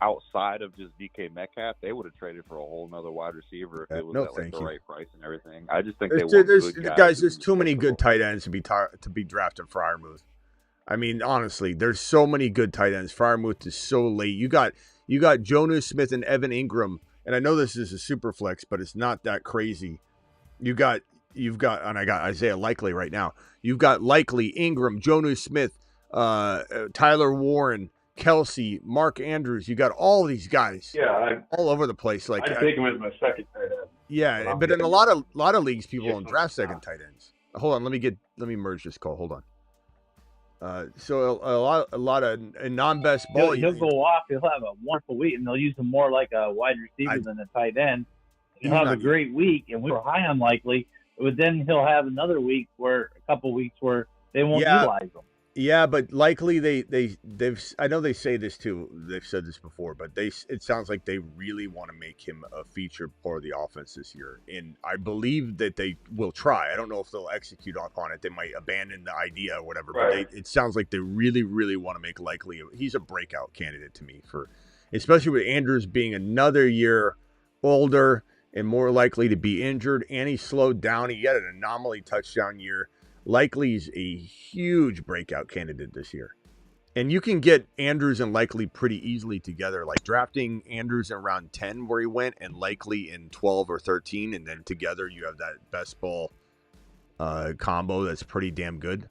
[SPEAKER 6] outside of just DK Metcalf, they would have traded for a whole nother wide receiver if it was at like the right price and everything. I just think
[SPEAKER 1] there's,
[SPEAKER 6] they want
[SPEAKER 1] there's,
[SPEAKER 6] good
[SPEAKER 1] guys. There's too many good tight ends to be drafted Freiermuth. I mean, honestly, there's so many good tight ends. Freiermuth is so late. You got Jonnu Smith and Evan Ingram, and I know this is a super flex, but it's not that crazy. You've got, and I got Isaiah Likely right now. You've got Likely, Ingram, Jonnu Smith, Tyler Warren, Kelsey, Mark Andrews. You got all these guys, all over the place. Like,
[SPEAKER 4] I'd take him as my second tight end.
[SPEAKER 1] Yeah, but in a lot of leagues, people don't draft second tight ends. Hold on, let me merge this call. Hold on. So a lot of non-best ball.
[SPEAKER 7] He'll go off. He'll have a wonderful week, and they'll use him more like a wide receiver than a tight end. He'll have a great week, and we were high on Likely, but then he'll have another week a couple weeks where they won't utilize him.
[SPEAKER 1] Yeah, but Likely they've I know they say this too. They've said this before, but it sounds like they really want to make him a featured part of the offense this year, and I believe that they will try. I don't know if they'll execute upon it. They might abandon the idea or whatever. Right. But it sounds like they really, really want to make Likely. He's a breakout candidate to me, especially with Andrews being another year older and more likely to be injured, and he slowed down. He had an anomaly touchdown year. Likely is a huge breakout candidate this year. And you can get Andrews and Likely pretty easily together, like drafting Andrews in round 10 where he went and Likely in 12 or 13. And then together you have that best ball combo that's pretty damn good.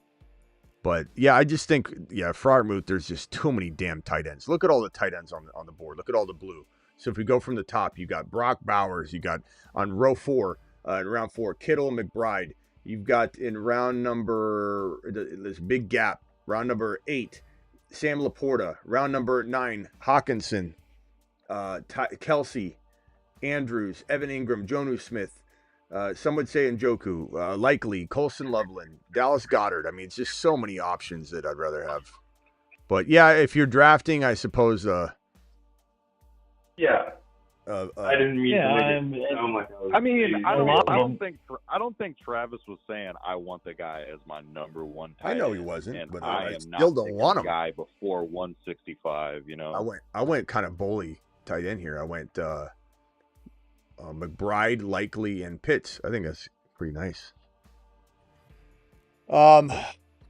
[SPEAKER 1] But yeah, I just think, Freiermuth, there's just too many damn tight ends. Look at all the tight ends on the board. Look at all the blue. So if we go from the top, you got Brock Bowers. You got on row 4, in round 4, Kittle and McBride. You've got in round number, this big gap, round number 8, Sam Laporta. Round number 9, Hawkinson, Kelsey, Andrews, Evan Ingram, Jonnu Smith. Some would say Njoku, Likely, Colson Loveland, Dallas Goedert. I mean, it's just so many options that I'd rather have. But yeah, if you're drafting, I suppose.
[SPEAKER 4] I didn't mean to make it sound like
[SPEAKER 6] I don't think Travis was saying I want the guy as my number one tight end.
[SPEAKER 1] I know he wasn't, but
[SPEAKER 6] I am
[SPEAKER 1] still don't want him.
[SPEAKER 6] Guy before 165.
[SPEAKER 1] I went kind of bully tight end here. I went McBride, Likely, and Pitts. I think that's pretty nice.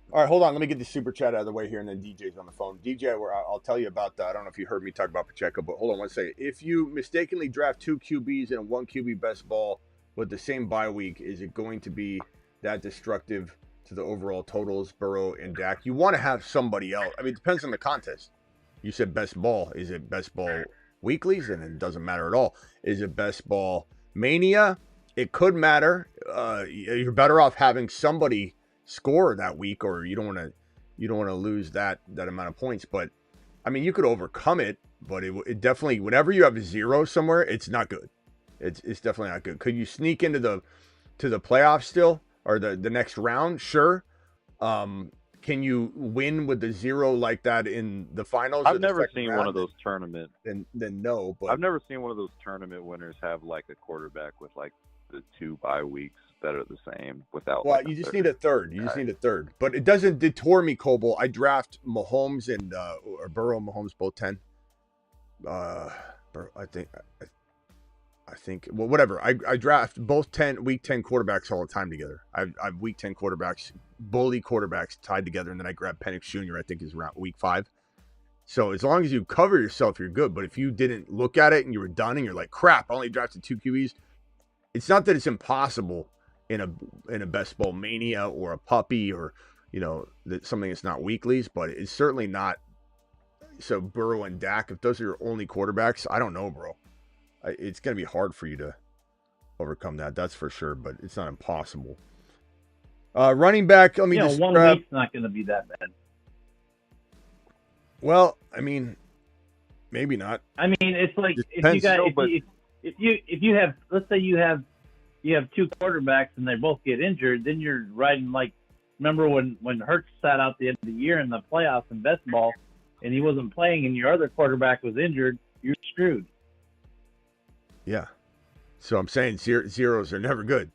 [SPEAKER 1] All right, hold on. Let me get the super chat out of the way here, and then DJ's on the phone. DJ, I'll tell you about that. I don't know if you heard me talk about Pacheco, but hold on one second. If you mistakenly draft 2 QBs and 1 QB best ball with the same bye week, is it going to be that destructive to the overall totals, Burrow and Dak? You want to have somebody else. I mean, it depends on the contest. You said best ball. Is it best ball weeklies? And it doesn't matter at all. Is it best ball mania? It could matter. You're better off having somebody score that week, or you don't want to lose that amount of points. But I mean, you could overcome it, but it definitely, whenever you have a 0 somewhere, it's not good. It's definitely not good. Could you sneak into the playoffs still, or the next round? Sure. Can you win with the 0 like that in the finals?
[SPEAKER 6] I've never seen one of those tournaments.
[SPEAKER 1] Then no, but
[SPEAKER 6] I've never seen one of those tournament winners have like a quarterback with like the 2 bye weeks that are the same without.
[SPEAKER 1] Well, you just need a third. You just need a third. But it doesn't deter me, Coble. I draft Mahomes and or Burrow, Mahomes both 10. I think. Well, whatever. I draft both week 10 quarterbacks all the time together. I've week 10 quarterbacks, bully quarterbacks tied together, and then I grab Penix Jr. I think is around week 5. So as long as you cover yourself, you're good. But if you didn't look at it and you were done and you're like, crap, I only drafted 2 QBs. It's not that it's impossible in a best ball mania or a puppy or something that's not weeklies, but it's certainly not. So Burrow and Dak, if those are your only quarterbacks, I don't know, bro. It's going to be hard for you to overcome that. That's for sure, but it's not impossible. Running back, let me just
[SPEAKER 7] 1 week's not going to be that bad.
[SPEAKER 1] Well, I mean, maybe not.
[SPEAKER 7] I mean, it's like if you have, let's say you have 2 quarterbacks and they both get injured, then you're riding like, remember when Hurts sat out the end of the year in the playoffs in best ball and he wasn't playing and your other quarterback was injured, you're screwed.
[SPEAKER 1] Yeah. So I'm saying zeros are never good.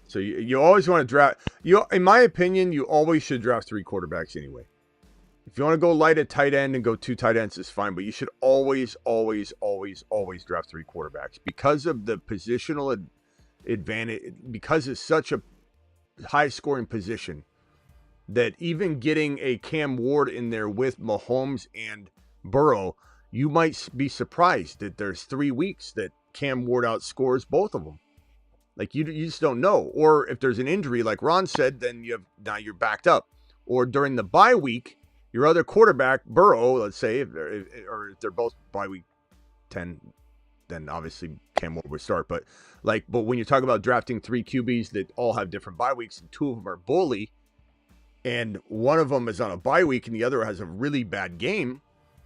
[SPEAKER 1] So you always want to draft. In my opinion, you always should draft 3 quarterbacks anyway. If you want to go light at tight end and go 2 tight ends, it's fine. But you should always draft 3 quarterbacks because of the positional advantage. Because it's such a high scoring position that even getting a Cam Ward in there with Mahomes and Burrow, you might be surprised that there's 3 weeks that Cam Ward outscores both of them. Like you just don't know. Or if there's an injury, like Ron said, then now you're backed up. Or during the bye week, your other quarterback, Burrow, let's say, if they're both bye week 10, then obviously Cam Ward would start. But when you're talking about drafting 3 QBs that all have different bye weeks, and 2 of them are bully, and one of them is on a bye week and the other has a really bad game,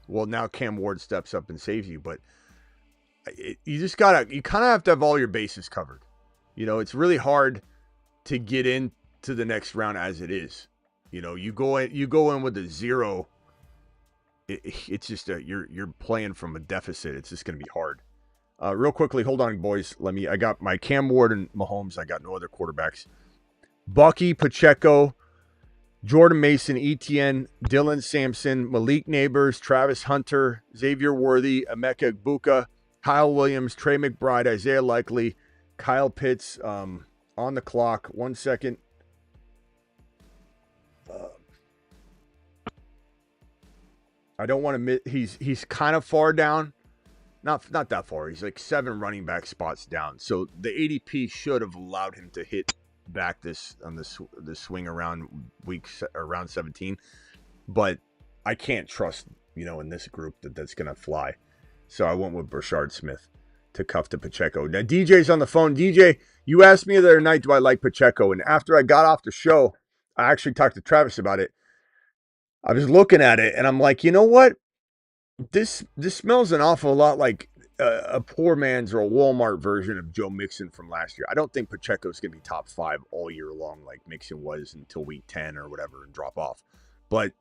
[SPEAKER 1] well, now Cam Ward steps up and saves you. But you kind of have to have all your bases covered. It's really hard to get into the next round as it is. You go in with a 0. It's just you're playing from a deficit. It's just going to be hard. Real quickly, hold on, boys. I got my Cam Ward and Mahomes. I got no other quarterbacks. Bucky, Pacheco, Jordan Mason, Etienne, Dylan Sampson, Malik Neighbors, Travis Hunter, Xavier Worthy, Emeka Egbuka, Kyle Williams, Trey McBride, Isaiah Likely, Kyle Pitts, on the clock. 1 second. I don't want to miss. He's kind of far down. Not that far. He's like 7 running back spots down. So the ADP should have allowed him to hit back this swing around around 17. But I can't trust, in this group that's going to fly. So I went with Brashard Smith to cuff to Pacheco. Now DJ's on the phone. DJ, you asked me the other night, do I like Pacheco? And after I got off the show, I actually talked to Travis about it. I was looking at it and I'm like, you know what? This smells an awful lot like a poor man's or a Walmart version of Joe Mixon from last year. I don't think Pacheco's going to be top 5 all year long like Mixon was until week 10 or whatever and drop off. But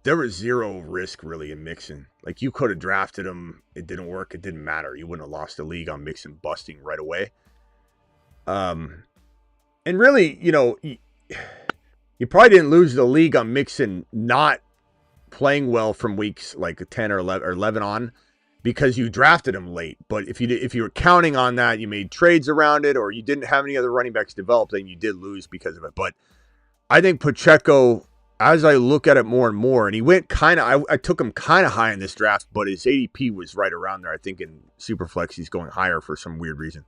[SPEAKER 1] there was 0 risk really in Mixon. Like you could have drafted him. It didn't work. It didn't matter. You wouldn't have lost the league on Mixon busting right away. And really, you probably didn't lose the league on Mixon not playing well from weeks like 10 or 11 on because you drafted him late. But if you were counting on that, you made trades around it, or you didn't have any other running backs developed, then you did lose because of it. But I think Pacheco, as I look at it more and more, and he went I took him kind of high in this draft, but his ADP was right around there. I think in Superflex he's going higher for some weird reason.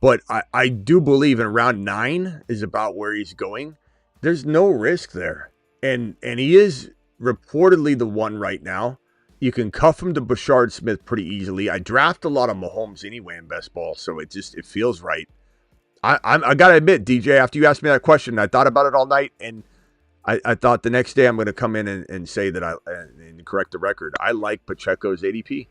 [SPEAKER 1] But I do believe in round 9 is about where he's going. There's no risk there. And he is reportedly the one right now. You can cuff him to Brashard Smith pretty easily. I draft a lot of Mahomes anyway in best ball, so it feels right. I got to admit, DJ, after you asked me that question, I thought about it all night, and I thought the next day I'm going to come in and say that and correct the record. I like Pacheco's ADP.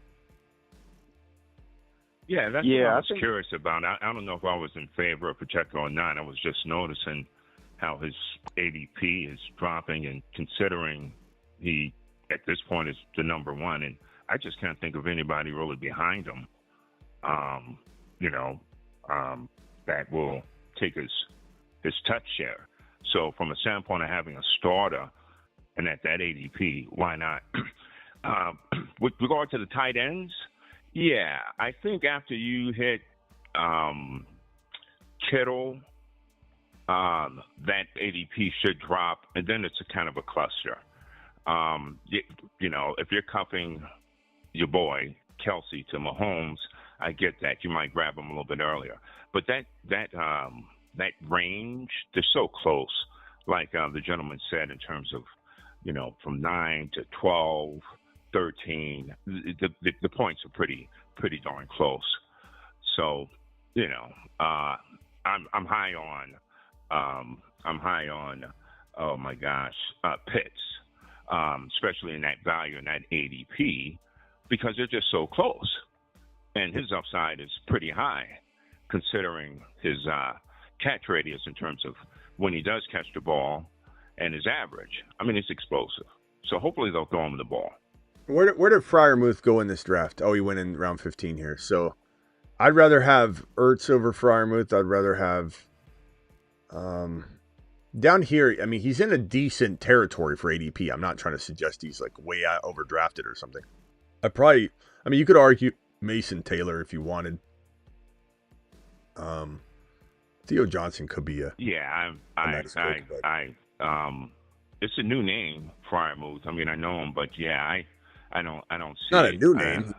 [SPEAKER 11] Yeah, that's what I was curious about. I don't know if I was in favor of Pacheco or not. I was just noticing how his ADP is dropping, and considering he, at this point, is the number 1, and I just can't think of anybody really behind him, that will take his touch share. So from a standpoint of having a starter and at that ADP, why not? With regard to the tight ends, yeah, I think after you hit Kittle, that ADP should drop, and then it's a kind of a cluster. If you're cuffing your boy Kelsey to Mahomes, I get that. You might grab him a little bit earlier, but that range, they're so close. Like the gentleman said, in terms of, from 9 to 12, 13, the points are pretty darn close. So, I'm high on, oh my gosh, Pitts, especially in that value in that ADP, because they're just so close, and his upside is pretty high, considering his catch radius in terms of when he does catch the ball and his average. I mean, it's explosive. So hopefully they'll throw him the ball.
[SPEAKER 1] Where did Freiermuth go in this draft? Oh, he went in round 15 here. So I'd rather have Ertz over Freiermuth. I'd rather have Down here, I mean, he's in a decent territory for ADP. I'm not trying to suggest he's like way out overdrafted or something. I mean, you could argue Mason Taylor if you wanted. Theo Johnson could be a nice pick,
[SPEAKER 11] it's a new name, Fryermuth. I mean, I know him, but I don't see
[SPEAKER 1] not
[SPEAKER 11] it.
[SPEAKER 1] a new name.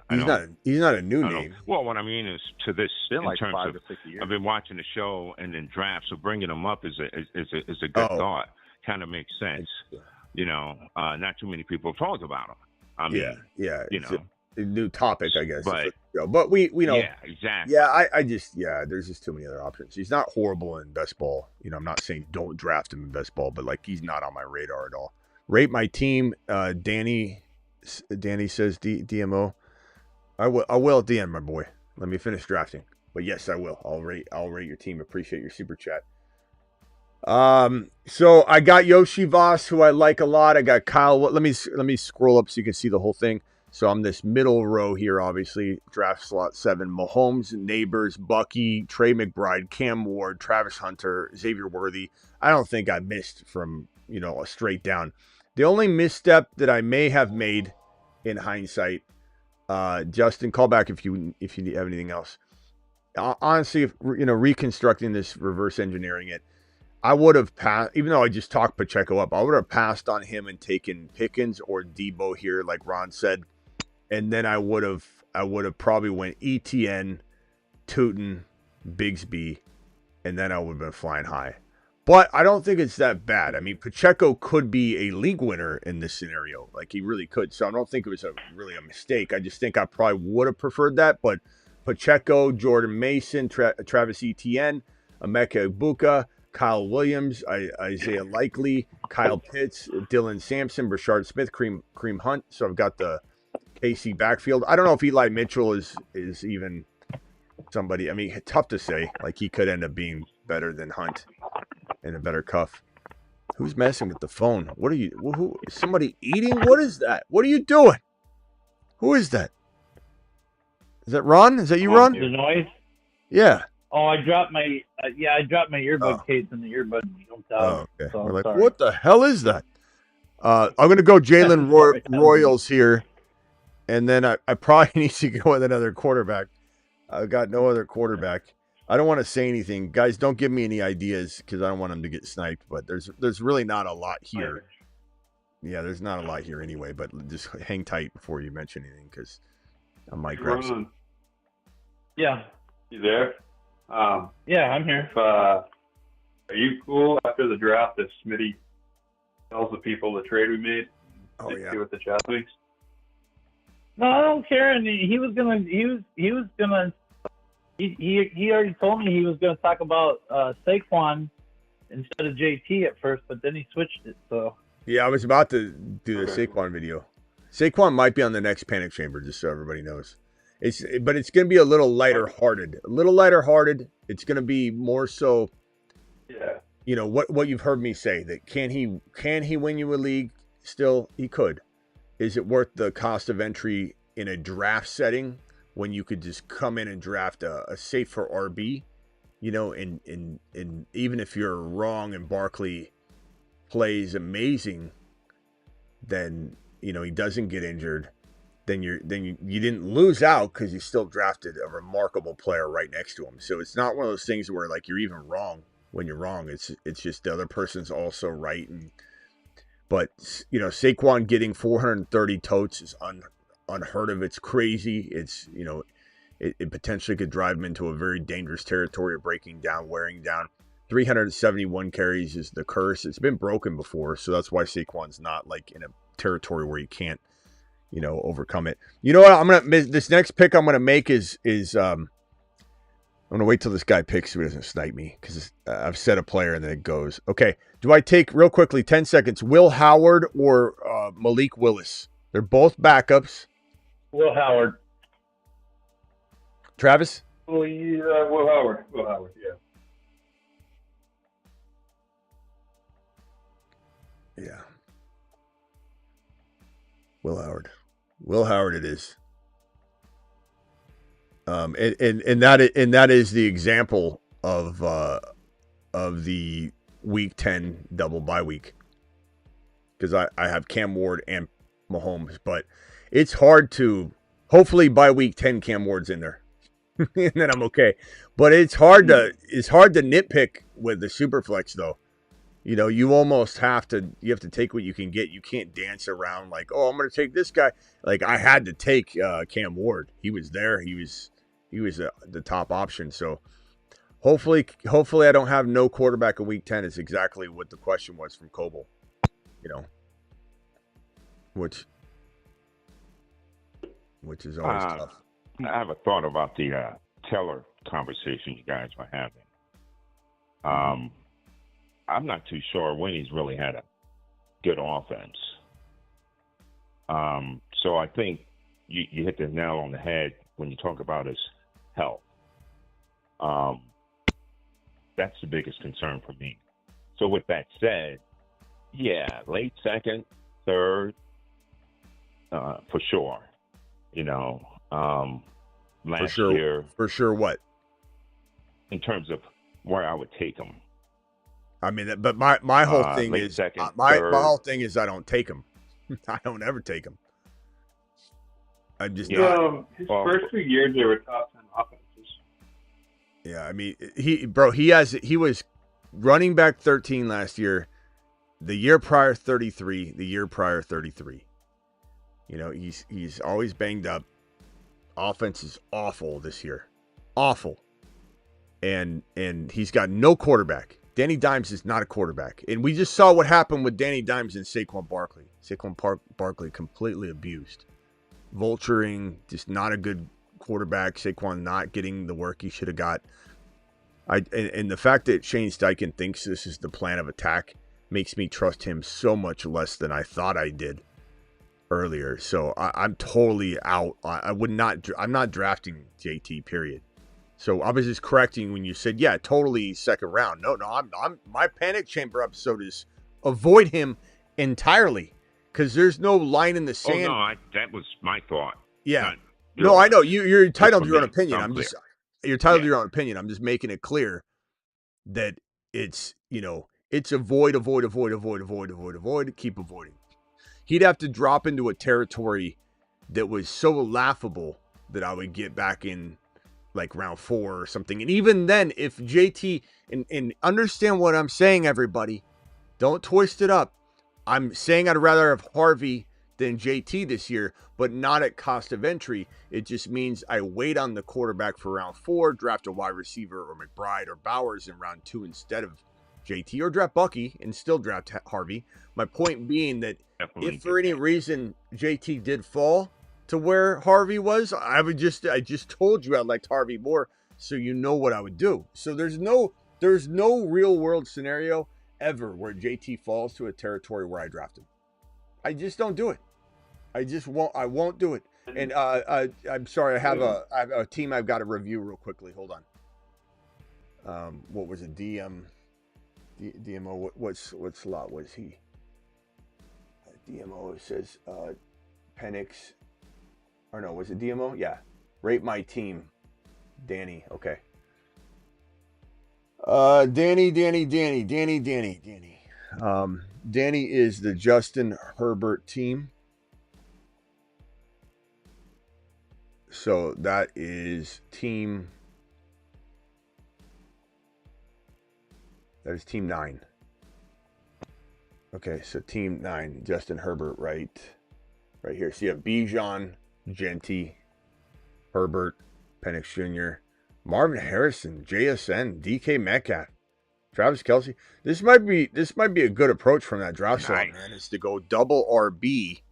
[SPEAKER 1] He's not a new name.
[SPEAKER 11] Well, what I mean is to this
[SPEAKER 6] been like
[SPEAKER 11] terms
[SPEAKER 6] 5
[SPEAKER 11] of
[SPEAKER 6] to 6 years.
[SPEAKER 11] I've been watching the show and then draft, so bringing him up is a good thought. Kind of makes sense. You know, not too many people have talked about him. I mean, you know.
[SPEAKER 1] A new topic, I guess.
[SPEAKER 11] But
[SPEAKER 1] we know.
[SPEAKER 11] Yeah, exactly.
[SPEAKER 1] Yeah, I just there's just too many other options. He's not horrible in best ball. You know, I'm not saying don't draft him in best ball, but like he's not on my radar at all. Rate my team. Danny says DMO. I will at the end, my boy. Let me finish drafting. But yes, I will. I'll rate your team. Appreciate your super chat. So I got Yoshi Voss, who I like a lot. I got Kyle. Let me scroll up so you can see the whole thing. So I'm this middle row here, obviously. Draft slot 7. Mahomes, Neighbors, Bucky, Trey McBride, Cam Ward, Travis Hunter, Xavier Worthy. I don't think I missed from, a straight down. The only misstep that I may have made in hindsight, Justin, call back if you have anything else. Honestly, reconstructing this, reverse engineering it, I would have passed, even though I just talked Pacheco up, I would have passed on him and taken Pickens or Debo here, like Ron said. And then I would have probably went ETN, Tootin, Bigsby, and then I would have been flying high. But I don't think it's that bad. I mean, Pacheco could be a league winner in this scenario. Like, he really could. So I don't think it was really a mistake. I just think I probably would have preferred that. But Pacheco, Jordan Mason, Travis Etienne, Emeka Ibuka, Kyle Williams, Isaiah Likely, Kyle Pitts, Dylan Sampson, Brashard Smith, Kareem Hunt. So I've got the KC backfield. I don't know if Eli Mitchell is even somebody. I mean, tough to say. Like, he could end up being better than Hunt and a better cuff. Who's messing with the phone? What are you? Who? Is somebody eating? What is that? What are you doing? Who is that? Is that Ron? Is that you, Ron?
[SPEAKER 7] The noise?
[SPEAKER 1] Yeah.
[SPEAKER 7] Oh, I dropped my earbud case in the earbud jumped out.
[SPEAKER 1] Oh, okay.
[SPEAKER 7] So
[SPEAKER 1] We're like,
[SPEAKER 7] sorry.
[SPEAKER 1] what the hell is that? I'm going to go Jalen Royals here, and then I probably need to go with another quarterback. I've got no other quarterback. I don't want to say anything. Guys, don't give me any ideas because I don't want them to get sniped, but there's really not a lot here. Yeah, there's not a lot here anyway, but just hang tight before you mention anything because I might grab some.
[SPEAKER 7] Yeah.
[SPEAKER 4] You there?
[SPEAKER 7] Yeah, I'm here.
[SPEAKER 4] Are you cool after the draft if Smitty tells the people the trade we made?
[SPEAKER 1] Oh, yeah.
[SPEAKER 4] See what the chat thinks?
[SPEAKER 7] No, I don't care. And he already told me he was gonna talk about Saquon instead of JT at first, but then he switched it. So
[SPEAKER 1] yeah, I was about to do the Saquon video. Saquon might be on the next Panic Chamber, just so everybody knows. But it's going to be a little lighter hearted. It's going to be more so.
[SPEAKER 4] Yeah.
[SPEAKER 1] What you've heard me say, that can he win you a league? Still, he could. Is it worth the cost of entry in a draft setting when you could just come in and draft a safer RB? And even if you're wrong and Barkley plays amazing, then he doesn't get injured. Then you didn't lose out because you still drafted a remarkable player right next to him. So it's not one of those things where like you're even wrong when you're wrong. It's just the other person's also right. But Saquon getting 430 totes is unheard of. It's crazy. It's it potentially could drive him into a very dangerous territory of breaking down, wearing down. 371 carries is the curse. It's been broken before, so that's why Saquon's not like in a territory where you can't overcome it. You know what? This next pick I'm gonna make is I'm gonna wait till this guy picks so he doesn't snipe me because I've set a player and then it goes. Okay, do I take real quickly 10 seconds? Will Howard or Malik Willis? They're both backups.
[SPEAKER 7] Will Howard.
[SPEAKER 1] Travis?
[SPEAKER 4] Will Howard. Yeah.
[SPEAKER 1] Yeah. Will Howard it is. And that is the example of of the Week 10 double bye week because I have Cam Ward and Mahomes, but it's hard to. Hopefully by Week 10 Cam Ward's in there, and then I'm okay. But it's hard to nitpick with the Superflex though. You know, you almost have to take what you can get. You can't dance around like, oh, I'm going to take this guy. Like I had to take Cam Ward. He was there. He was the top option. So hopefully I don't have no quarterback in Week 10 is exactly what the question was from Coble. You know, which is always tough.
[SPEAKER 11] I have a thought about the Teller conversation you guys were having. I'm not too sure Winnie's really had a good offense. So I think you hit the nail on the head when you talk about his health. That's the biggest concern for me. So with that said, yeah, late second, third, for sure. You know, last year.
[SPEAKER 1] For sure what?
[SPEAKER 11] In terms of where I would take him.
[SPEAKER 1] I mean, but my whole thing is
[SPEAKER 11] second,
[SPEAKER 1] my whole thing is I don't take him. I don't ever take him. I'm just not.
[SPEAKER 4] His first 2 years they were top 10 offenses.
[SPEAKER 1] Yeah, I mean, he was running back 13 last year. The year prior 33. The year prior 33. You know, he's always banged up. Offense is awful this year, awful, and he's got no quarterback. Danny Dimes is not a quarterback. And we just saw what happened with Danny Dimes and Saquon Barkley. Saquon Barkley completely abused. Vulturing, just not a good quarterback. Saquon not getting the work he should have got. And the fact that Shane Steichen thinks this is the plan of attack makes me trust him so much less than I thought I did earlier. So I'm totally out. I'm not drafting JT, period. So I was just correcting when you said, yeah, totally second round. No, I'm my panic chamber episode is avoid him entirely because there's no line in the sand.
[SPEAKER 11] Oh no, that was my thought.
[SPEAKER 1] Yeah, no, I know you're entitled to your own opinion. You're entitled to your own opinion. I'm just making it clear that it's it's avoid, keep avoiding. He'd have to drop into a territory that was so laughable that I would get back in like round 4 or something. And even then, if JT, and understand what I'm saying, everybody, don't twist it up. I'm saying I'd rather have Harvey than JT this year, but not at cost of entry. It just means I wait on the quarterback for round 4, draft a wide receiver or McBride or Bowers in round 2 instead of JT, or draft Bucky and still draft Harvey. My point being that if for any reason JT did fall to where Harvey was, I just told you I liked Harvey more, so you know what I would do. So there's no real world scenario ever where JT falls to a territory where I draft him. I just don't do it. I won't do it. And I'm sorry, I have a team I've got to review real quickly. Hold on. What was it? DMO, what slot was he? DMO says Penix. Or no, was it DMO? Yeah. Rate my team. Danny. Okay. Danny. Danny is the Justin Herbert team. So that is team. That is team 9. Okay, so team 9, Justin Herbert, right here. So you have Bijan, Genty, Herbert, Penix Jr., Marvin Harrison, JSN, DK Metcalf, Travis Kelce. This might be a good approach from that draft slot, man. Is to go double RB.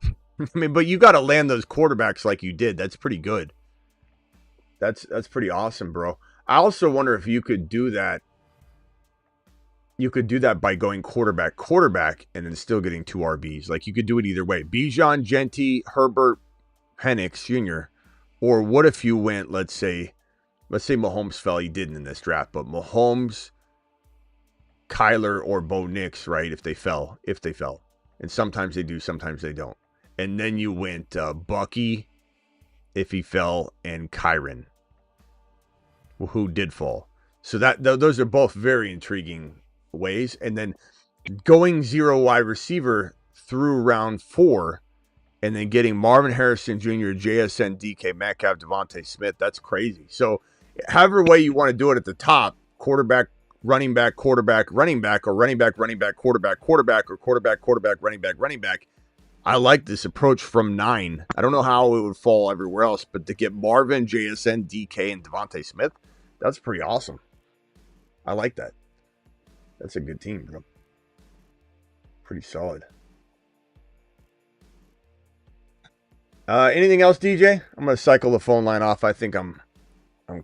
[SPEAKER 1] I mean, but you got to land those quarterbacks like you did. That's pretty good. That's pretty awesome, bro. I also wonder if you could do that. You could do that by going quarterback, and then still getting 2 RBs. Like you could do it either way. Bijan, Genty, Herbert, Penix Jr. Or what if you went, let's say Mahomes fell. He didn't in this draft, but Mahomes, Kyler, or Bo Nix, right? If they fell. And sometimes they do, sometimes they don't. And then you went Bucky, if he fell, and Kyron, who did fall. So those are both very intriguing ways. And then going 0 wide receiver through round 4 and then getting Marvin Harrison Jr., JSN, DK Metcalf, Devontae Smith, that's crazy. So however way you want to do it at the top, quarterback, running back, quarterback, running back, or running back, quarterback, quarterback, or quarterback, running back. I like this approach from 9. I don't know how it would fall everywhere else, but to get Marvin, JSN, DK, and Devontae Smith, that's pretty awesome. I like that. That's a good team, bro. Pretty solid. Anything else, DJ? I'm gonna cycle the phone line off. I think I'm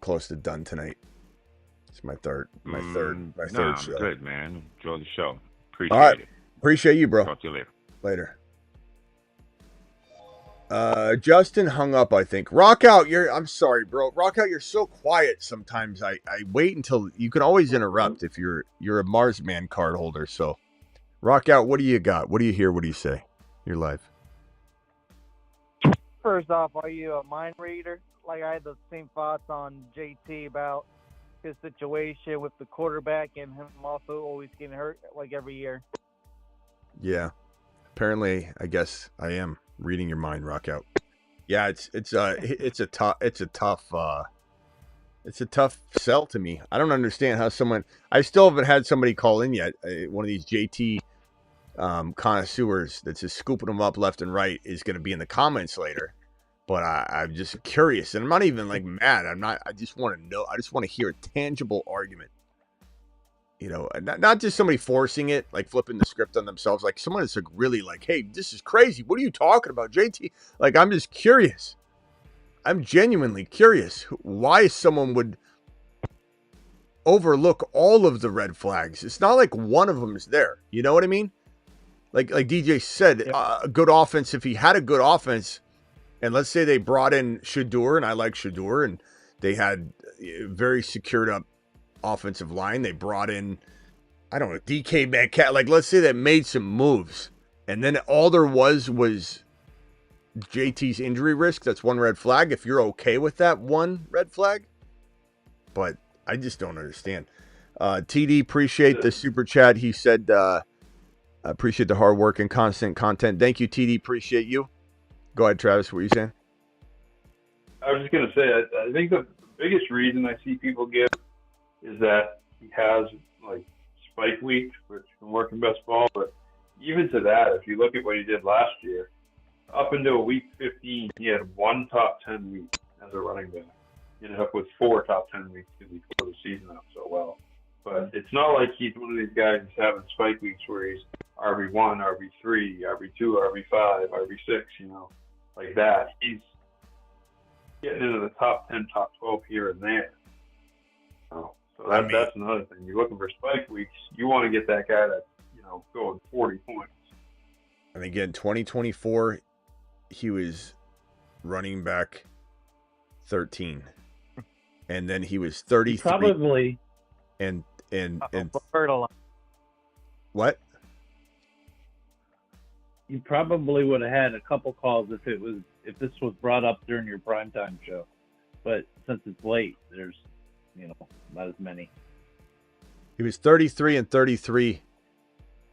[SPEAKER 1] close to done tonight. It's my third show.
[SPEAKER 11] Good, man. Enjoy the show.
[SPEAKER 1] All right.
[SPEAKER 11] Appreciate it.
[SPEAKER 1] Appreciate you, bro.
[SPEAKER 11] Talk to you later.
[SPEAKER 1] Justin hung up, I think. Rock out, I'm sorry, bro. Rock out, you're so quiet sometimes. I wait until you can always interrupt if you're a Marsman card holder. So Rock out, what do you got? What do you hear? What do you say? You're live.
[SPEAKER 12] First off, are you a mind reader? Like, I had the same thoughts on JT about his situation with the quarterback and him also always getting hurt like every year.
[SPEAKER 1] Yeah. Apparently, I guess I am reading your mind, Rock out. Yeah, it's a tough sell to me. I don't understand how I still haven't had somebody call in yet. One of these JT connoisseurs that's just scooping them up left and right is going to be in the comments later. But I'm just curious, and I'm not even like mad. I just want to know. I just want to hear a tangible argument. You know, not just somebody forcing it, like flipping the script on themselves. Like someone that's like really like, hey, this is crazy. What are you talking about, JT? Like, I'm just curious. I'm genuinely curious why someone would overlook all of the red flags. It's not like one of them is there. You know what I mean? Like DJ said, a good offense. If he had a good offense, and let's say they brought in Shador, and I like Shador, and they had a very secured up offensive line. They brought in, I don't know, DK Metcalf. Like, let's say that made some moves, and then all there was JT's injury risk. That's one red flag. If you're okay with that one red flag, but I just don't understand. TD, appreciate the super chat. He said, appreciate the hard work and constant content. Thank you, TD. Appreciate you. Go ahead, Travis. What were you saying?
[SPEAKER 4] I was just going to say, I think the biggest reason I see people give is that he has, like, spike weeks, which can work in best ball. But even to that, if you look at what he did last year, up until week 15, he had one top 10 week as a running back. He ended up with 4 top 10 weeks because he closed the season out so well. But it's not like he's one of these guys who's having spike weeks where he's RB1, RB3, RB2, RB5, RB6, you know, like that. He's getting into the top 10, top 12 here and there. So that's another thing. You're looking for spike weeks. You want to get that guy that's, you know, going 40 points.
[SPEAKER 1] And again, 2024, he was running back 13. And then he was 33.
[SPEAKER 7] Probably.
[SPEAKER 1] And what?
[SPEAKER 7] You probably would have had a couple calls if this was brought up during your primetime show. But since it's late, there's, you know, not as many.
[SPEAKER 1] He was 33 and 33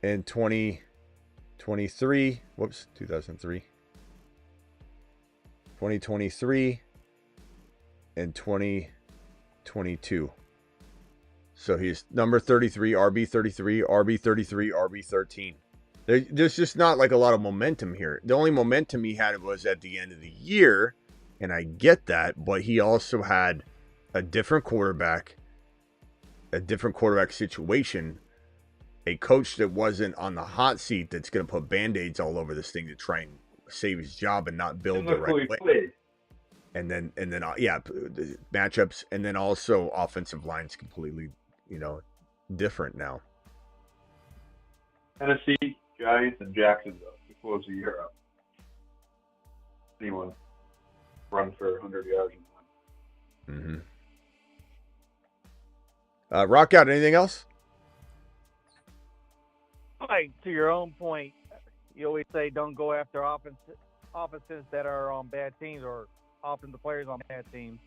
[SPEAKER 1] in 2023. Whoops, 2003. 2023 and 2022. So he's number 33, RB33, RB33, RB13. There's just not like a lot of momentum here. The only momentum he had was at the end of the year, and I get that, but he also had a different quarterback situation, a coach that wasn't on the hot seat that's going to put Band-Aids all over this thing to try and save his job and not build the right way. And then the matchups, and then also offensive lines completely, you know, different now.
[SPEAKER 4] Tennessee, Giants, and Jacksonville to close the year up. Anyone run for 100 yards and one.
[SPEAKER 1] Mm-hmm. Rock out. Anything else?
[SPEAKER 12] Like, to your own point, you always say don't go after offenses that are on bad teams or offensive players on bad teams.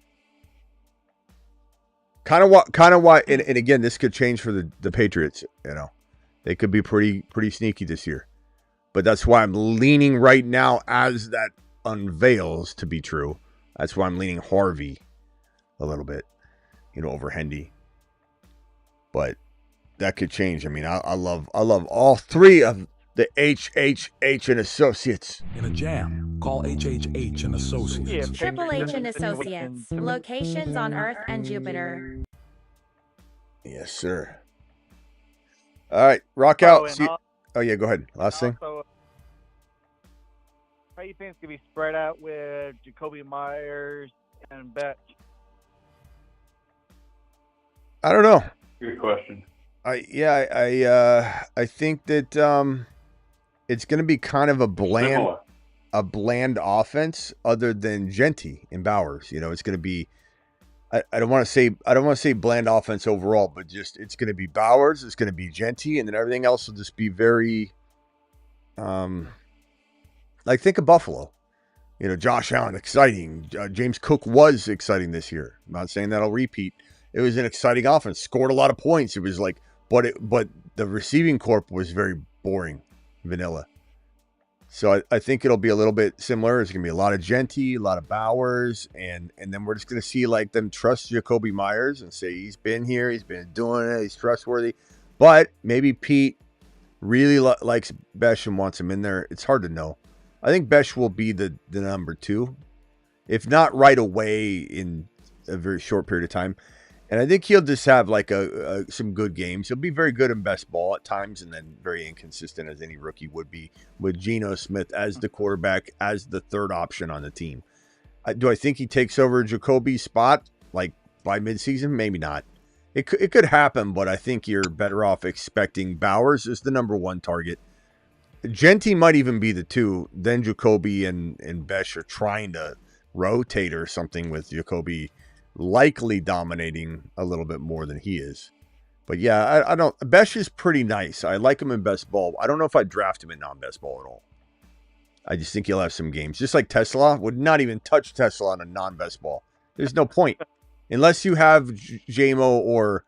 [SPEAKER 1] Kind of why, and again, this could change for the Patriots. You know, they could be pretty sneaky this year, but that's why I'm leaning right now as that unveils to be true. That's why I'm leaning Harvey a little bit, you know, over Hendy. But that could change. I mean, I love all three of the HHH and Associates.
[SPEAKER 8] In a jam, call HHH and Associates.
[SPEAKER 9] Triple H and Associates. Locations on Earth and Jupiter.
[SPEAKER 1] Yes, sir. All right, rock out. Oh yeah, go ahead. Last thing.
[SPEAKER 12] How you think it's gonna be spread out with Jacoby Myers and Betch?
[SPEAKER 1] I don't know.
[SPEAKER 4] Good question.
[SPEAKER 1] I think that it's going to be kind of a bland offense, other than Genty and Bowers. You know, it's going to be. I don't want to say bland offense overall, but just it's going to be Bowers, it's going to be Genty, and then everything else will just be very. Like think of Buffalo. You know, Josh Allen, exciting. James Cook was exciting this year. I'm not saying that'll repeat. It was an exciting offense. Scored a lot of points. It was like, but the receiving corp was very boring, vanilla. So I think it'll be a little bit similar. It's gonna be a lot of Genty, a lot of Bowers, and then we're just gonna see like them trust Jacoby Myers and say he's been here, he's been doing it, he's trustworthy. But maybe Pete really likes Besh and wants him in there. It's hard to know. I think Besh will be the number 2, if not right away in a very short period of time. And I think he'll just have like some good games. He'll be very good in best ball at times, and then very inconsistent as any rookie would be, with Geno Smith as the quarterback, as the third option on the team. Do I think he takes over Jacoby's spot like by midseason? Maybe not. It could happen, but I think you're better off expecting Bowers as the number 1 target. Genty might even be the 2. Then Jacoby and Besh are trying to rotate or something, with Jacoby likely dominating a little bit more than he is. But yeah, I don't. Besh is pretty nice. I like him in best ball. I don't know if I'd draft him in non-best ball at all. I just think he'll have some games. Just like Tesla, would not even touch Tesla on a non-best ball. There's no point. Unless you have JMO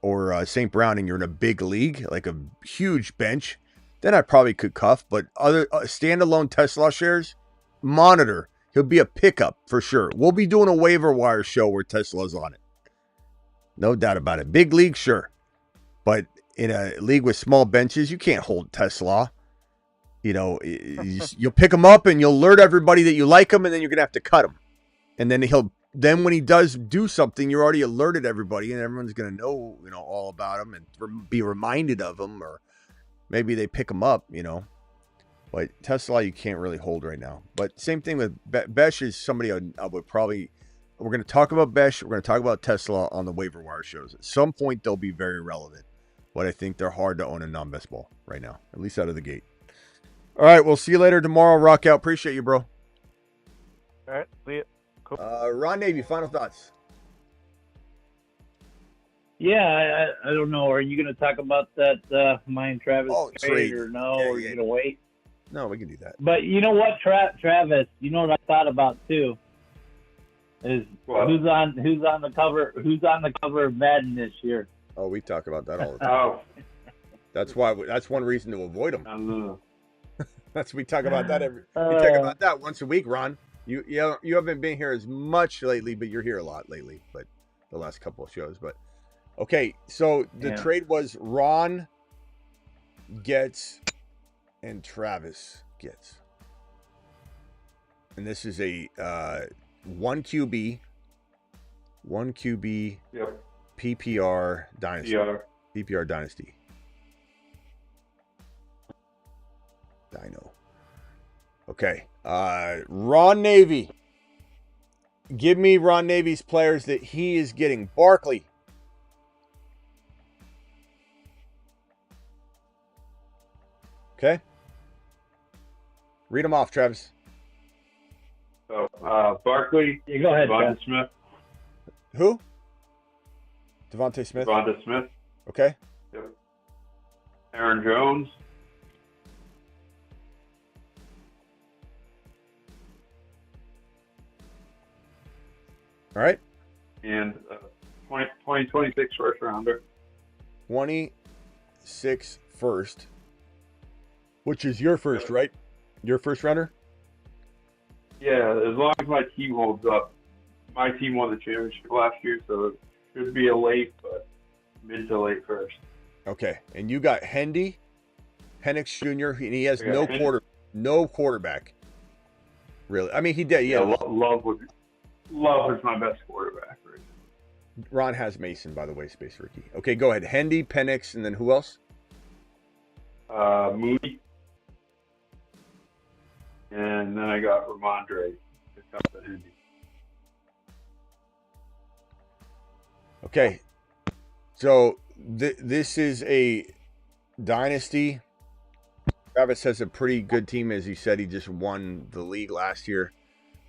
[SPEAKER 1] or St. Brown and you're in a big league, like a huge bench, then I probably could cuff. But other standalone Tesla shares, monitor. He'll be a pickup for sure. We'll be doing a waiver wire show where Tesla's on it. No doubt about it. Big league, sure. But in a league with small benches, you can't hold Tesla. You know, you'll pick him up and you'll alert everybody that you like him, and then you're going to have to cut him. And then when he does do something, you're already alerted everybody, and everyone's going to know, all about him and be reminded of him, or maybe they pick him up, But Tesla, you can't really hold right now. But same thing with Besh is somebody I would probably. We're going to talk about Besh. We're going to talk about Tesla on the waiver wire shows. At some point, they'll be very relevant. But I think they're hard to own in non-best ball right now, at least out of the gate. All right, we'll see you later tomorrow. Rock out. Appreciate you, bro.
[SPEAKER 12] All right, see you. Cool.
[SPEAKER 1] Ron Navy, final thoughts.
[SPEAKER 7] Yeah, I don't know. Are you going to talk about that mine Travis trade or no?
[SPEAKER 1] Yeah,
[SPEAKER 7] or are you going to wait?
[SPEAKER 1] No, we can do that.
[SPEAKER 7] But you know what, Travis? You know what I thought about too is who's on the cover of Madden this year.
[SPEAKER 1] Oh, we talk about that all the time. That's one reason to avoid them. We talk about that we talk about that once a week, Ron. You haven't been here as much lately, but you're here a lot lately. But the last couple of shows, but okay. So the trade was Ron gets and Travis gets, and this is a 1 QB,
[SPEAKER 4] Yep.
[SPEAKER 1] PPR dynasty. PPR dynasty. Dino. Okay. Ron Navy. Give me Ron Navy's players that he is getting. Barkley. Okay. Read them off, Travis.
[SPEAKER 4] So, Barkley.
[SPEAKER 7] You go ahead,
[SPEAKER 4] Devonta Smith.
[SPEAKER 1] Who? Devonta Smith.
[SPEAKER 4] Devonta Smith.
[SPEAKER 1] Okay.
[SPEAKER 4] Yep. Aaron Jones.
[SPEAKER 1] All right.
[SPEAKER 4] And 2026 first rounder.
[SPEAKER 1] 26 first, which is your first, right? Your first rounder?
[SPEAKER 4] Yeah, as long as my team holds up. My team won the championship last year, so it should be a late, but mid to late first.
[SPEAKER 1] Okay, and you got Hendy, Penix Jr., and he has no quarterback. Really? I mean, he did.
[SPEAKER 4] Yeah, Love was my best quarterback. Right?
[SPEAKER 1] Ron has Mason, by the way, Space Ricky. Okay, go ahead. Hendy, Penix, and then who else?
[SPEAKER 4] Moody. And then I got Ramondre to top the Hendy.
[SPEAKER 1] Okay, so this is a dynasty. Travis has a pretty good team, as he said. He just won the league last year,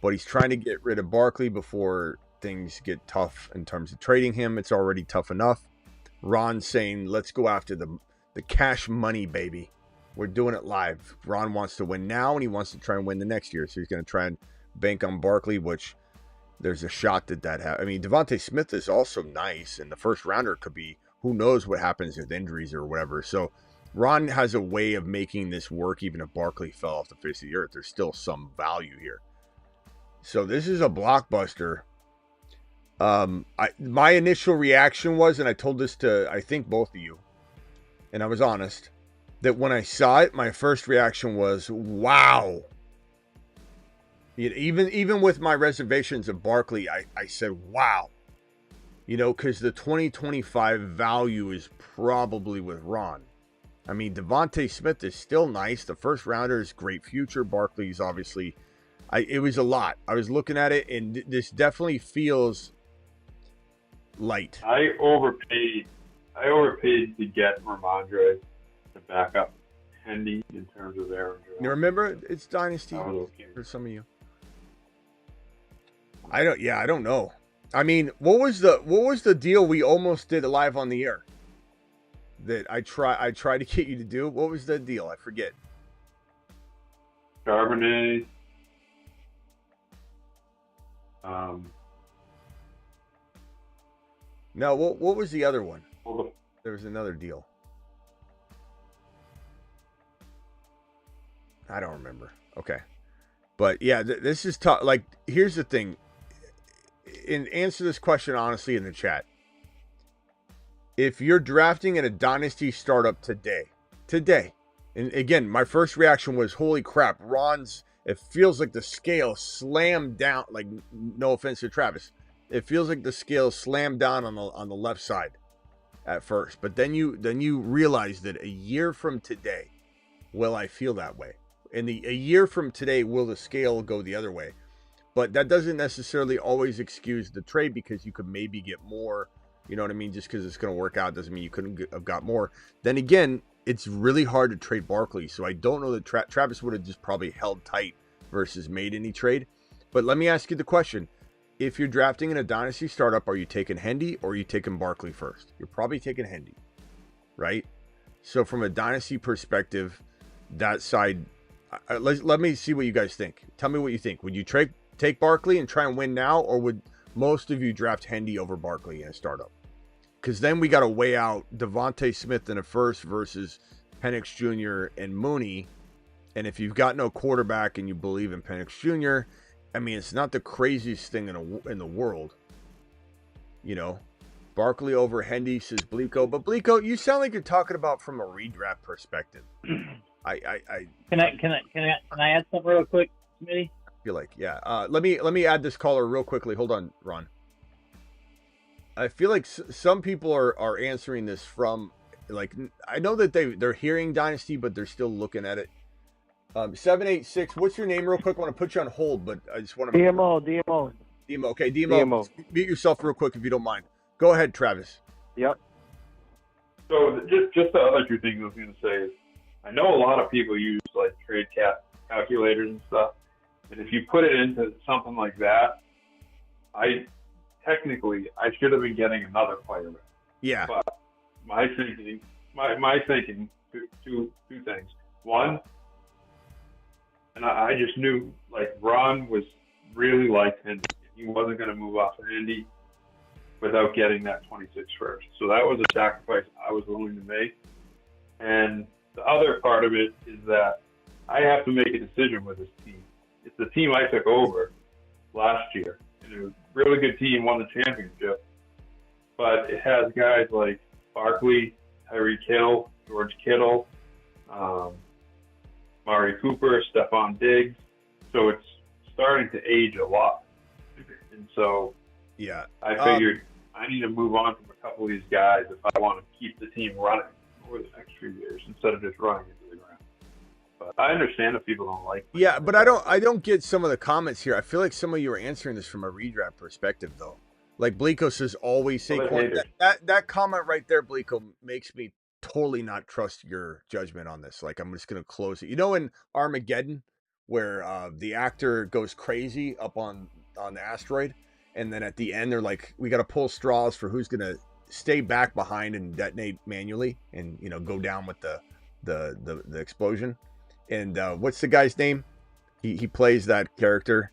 [SPEAKER 1] but he's trying to get rid of Barkley before things get tough in terms of trading him. It's already tough enough. Ron's saying, let's go after the cash money, baby. We're doing it live. Ron wants to win now, and he wants to try and win the next year, so he's going to try and bank on Barkley, which there's a shot that happens. I mean, Devontae Smith is also nice, and the first rounder could be, who knows what happens with injuries or whatever. So Ron has a way of making this work, even if Barkley fell off the face of the earth. There's still some value here. So this is a blockbuster. My initial reaction was, and I told this to, I think, both of you, and I was honest, that when I saw it, my first reaction was, wow. Even with my reservations of Barkley, I said, wow. You know, because the 2025 value is probably with Ron. I mean, Devontae Smith is still nice. The first rounder is great future. Barkley's obviously, it was a lot. I was looking at it, and this definitely feels light.
[SPEAKER 4] I overpaid to get Ramondre to back up Hendy in terms of Aaron Jones.
[SPEAKER 1] You remember, it's dynasty for some of you. I don't know. I mean, what was the deal we almost did live on the air? That I tried to get you to do. What was the deal? I forget.
[SPEAKER 4] Charbonnet.
[SPEAKER 1] No, what was the other one? There was another deal. I don't remember. Okay. But yeah, this is tough. Like, here's the thing. And answer this question honestly in the chat. If you're drafting in a dynasty startup today, and again, my first reaction was, holy crap, it feels like the scale slammed down, like, no offense to Travis, it feels like the scale slammed down on the left side at first, but then you realize that a year from today, will I feel that way? And a year from today, will the scale go the other way? But that doesn't necessarily always excuse the trade, because you could maybe get more. You know what I mean? Just because it's going to work out doesn't mean you couldn't have got more. Then again, it's really hard to trade Barkley. So I don't know that Travis would have just probably held tight versus made any trade. But let me ask you the question. If you're drafting in a dynasty startup, are you taking Hendy or are you taking Barkley first? You're probably taking Hendy, right? So from a dynasty perspective, that side, let me see what you guys think. Tell me what you think. Would you take Barkley and try and win now, or would most of you draft Hendy over Barkley in a startup? Because then we got to weigh out Devontae Smith in a first versus Penix Jr. and Mooney. And if you've got no quarterback and you believe in Penix Jr., I mean, it's not the craziest thing in the world. You know, Barkley over Hendy, says Blico. But Blico, you sound like you're talking about from a redraft perspective.
[SPEAKER 7] Can I add something real quick, Smitty?
[SPEAKER 1] I feel like, yeah. Let me add this caller real quickly. Hold on, Ron. I feel like some people are answering this from, like, I know that they're hearing Dynasty, but they're still looking at it. 786, what's your name real quick? I want to put you on hold, but I just want to...
[SPEAKER 12] DMO.
[SPEAKER 1] Okay, DMO. Mute yourself real quick if you don't mind. Go ahead, Travis.
[SPEAKER 12] Yep.
[SPEAKER 4] So just the other two things I was going to say is, I know a lot of people use, like, trade calculators and stuff, and if you put it into something like that, I should have been getting another player.
[SPEAKER 1] Yeah.
[SPEAKER 4] But my thinking, two things. One, and I just knew, like, Ron was really liked Hendy. He wasn't going to move off of Hendy. without getting that 26 first. So that was a sacrifice I was willing to make. And the other part of it is that I have to make a decision with this team. It's the team I took over last year. And it was a really good team, won the championship. But it has guys like Barkley, Tyreek Hill, George Kittle, Mari Cooper, Stephon Diggs. So it's starting to age a lot. And so
[SPEAKER 1] yeah,
[SPEAKER 4] I figured I need to move on from a couple of these guys if I want to keep the team running over the next few years instead of just running into the ground. But I understand if people don't like.
[SPEAKER 1] Yeah, but I don't get some of the comments here. I feel like some of you are answering this from a redraft perspective, though. Like Bleeko says, always Saquon. That comment right there, Bleeko, makes me totally not trust your judgment on this. Like, I'm just gonna close it. You know, in Armageddon, where the actor goes crazy up on the asteroid, and then at the end they're like, we got to pull straws for who's gonna stay back behind and detonate manually, and go down with the explosion. And what's the guy's name? He plays that character.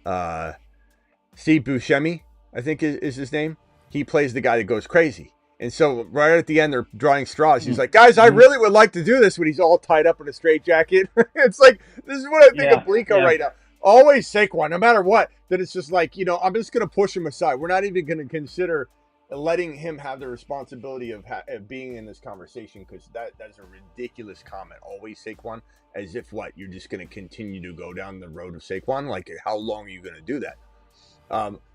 [SPEAKER 1] Steve Buscemi, I think is his name. He plays the guy that goes crazy. And so right at the end, they're drawing straws. He's like, guys, I really would like to do this when he's all tied up in a straitjacket. It's like, this is what I think of Bleeko right now. Always Saquon, no matter what. That it's just like, I'm just going to push him aside. We're not even going to consider letting him have the responsibility of being in this conversation, because that's a ridiculous comment. Always Saquon, as if what? You're just going to continue to go down the road of Saquon? Like, how long are you going to do that?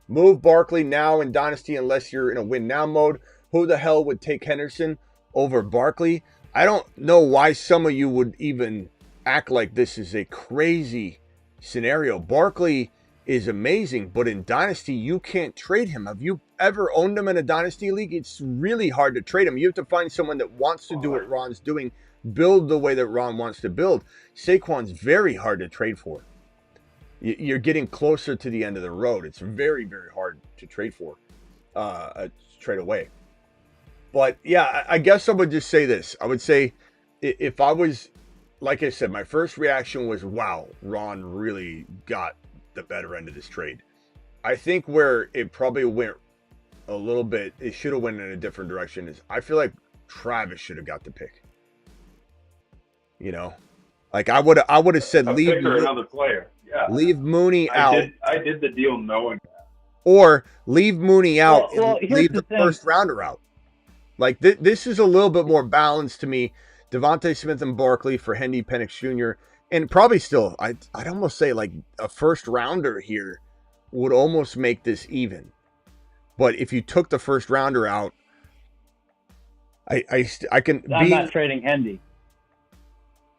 [SPEAKER 1] Move Barkley now in Dynasty unless you're in a win now mode. Who the hell would take Henderson over Barkley? I don't know why some of you would even act like this is a crazy scenario. Barkley is amazing, but in Dynasty, you can't trade him. Have you ever owned him in a Dynasty league? It's really hard to trade him. You have to find someone that wants to do what Ron's doing, build the way that Ron wants to build. Saquon's very hard to trade for. You're getting closer to the end of the road. It's very, very hard to trade for, trade away. But yeah, I guess I would just say this. I would say if I was, like I said, my first reaction was, wow, Ron really got the better end of this trade. I think where it probably went a little bit, it should have went in a different direction, is I feel like Travis should have got the pick. Like I would have said, leave
[SPEAKER 4] another player. Yeah.
[SPEAKER 1] Leave Mooney out.
[SPEAKER 4] I did the deal knowing that.
[SPEAKER 1] Or leave Mooney out and leave the
[SPEAKER 7] thing.
[SPEAKER 1] first rounder out. Like, this is a little bit more balanced to me. Devontae Smith and Barkley for Hendy Penix Jr. And probably still, I'd almost say like a first rounder here would almost make this even. But if you took the first rounder out, I can.
[SPEAKER 7] I'm not trading Hendy.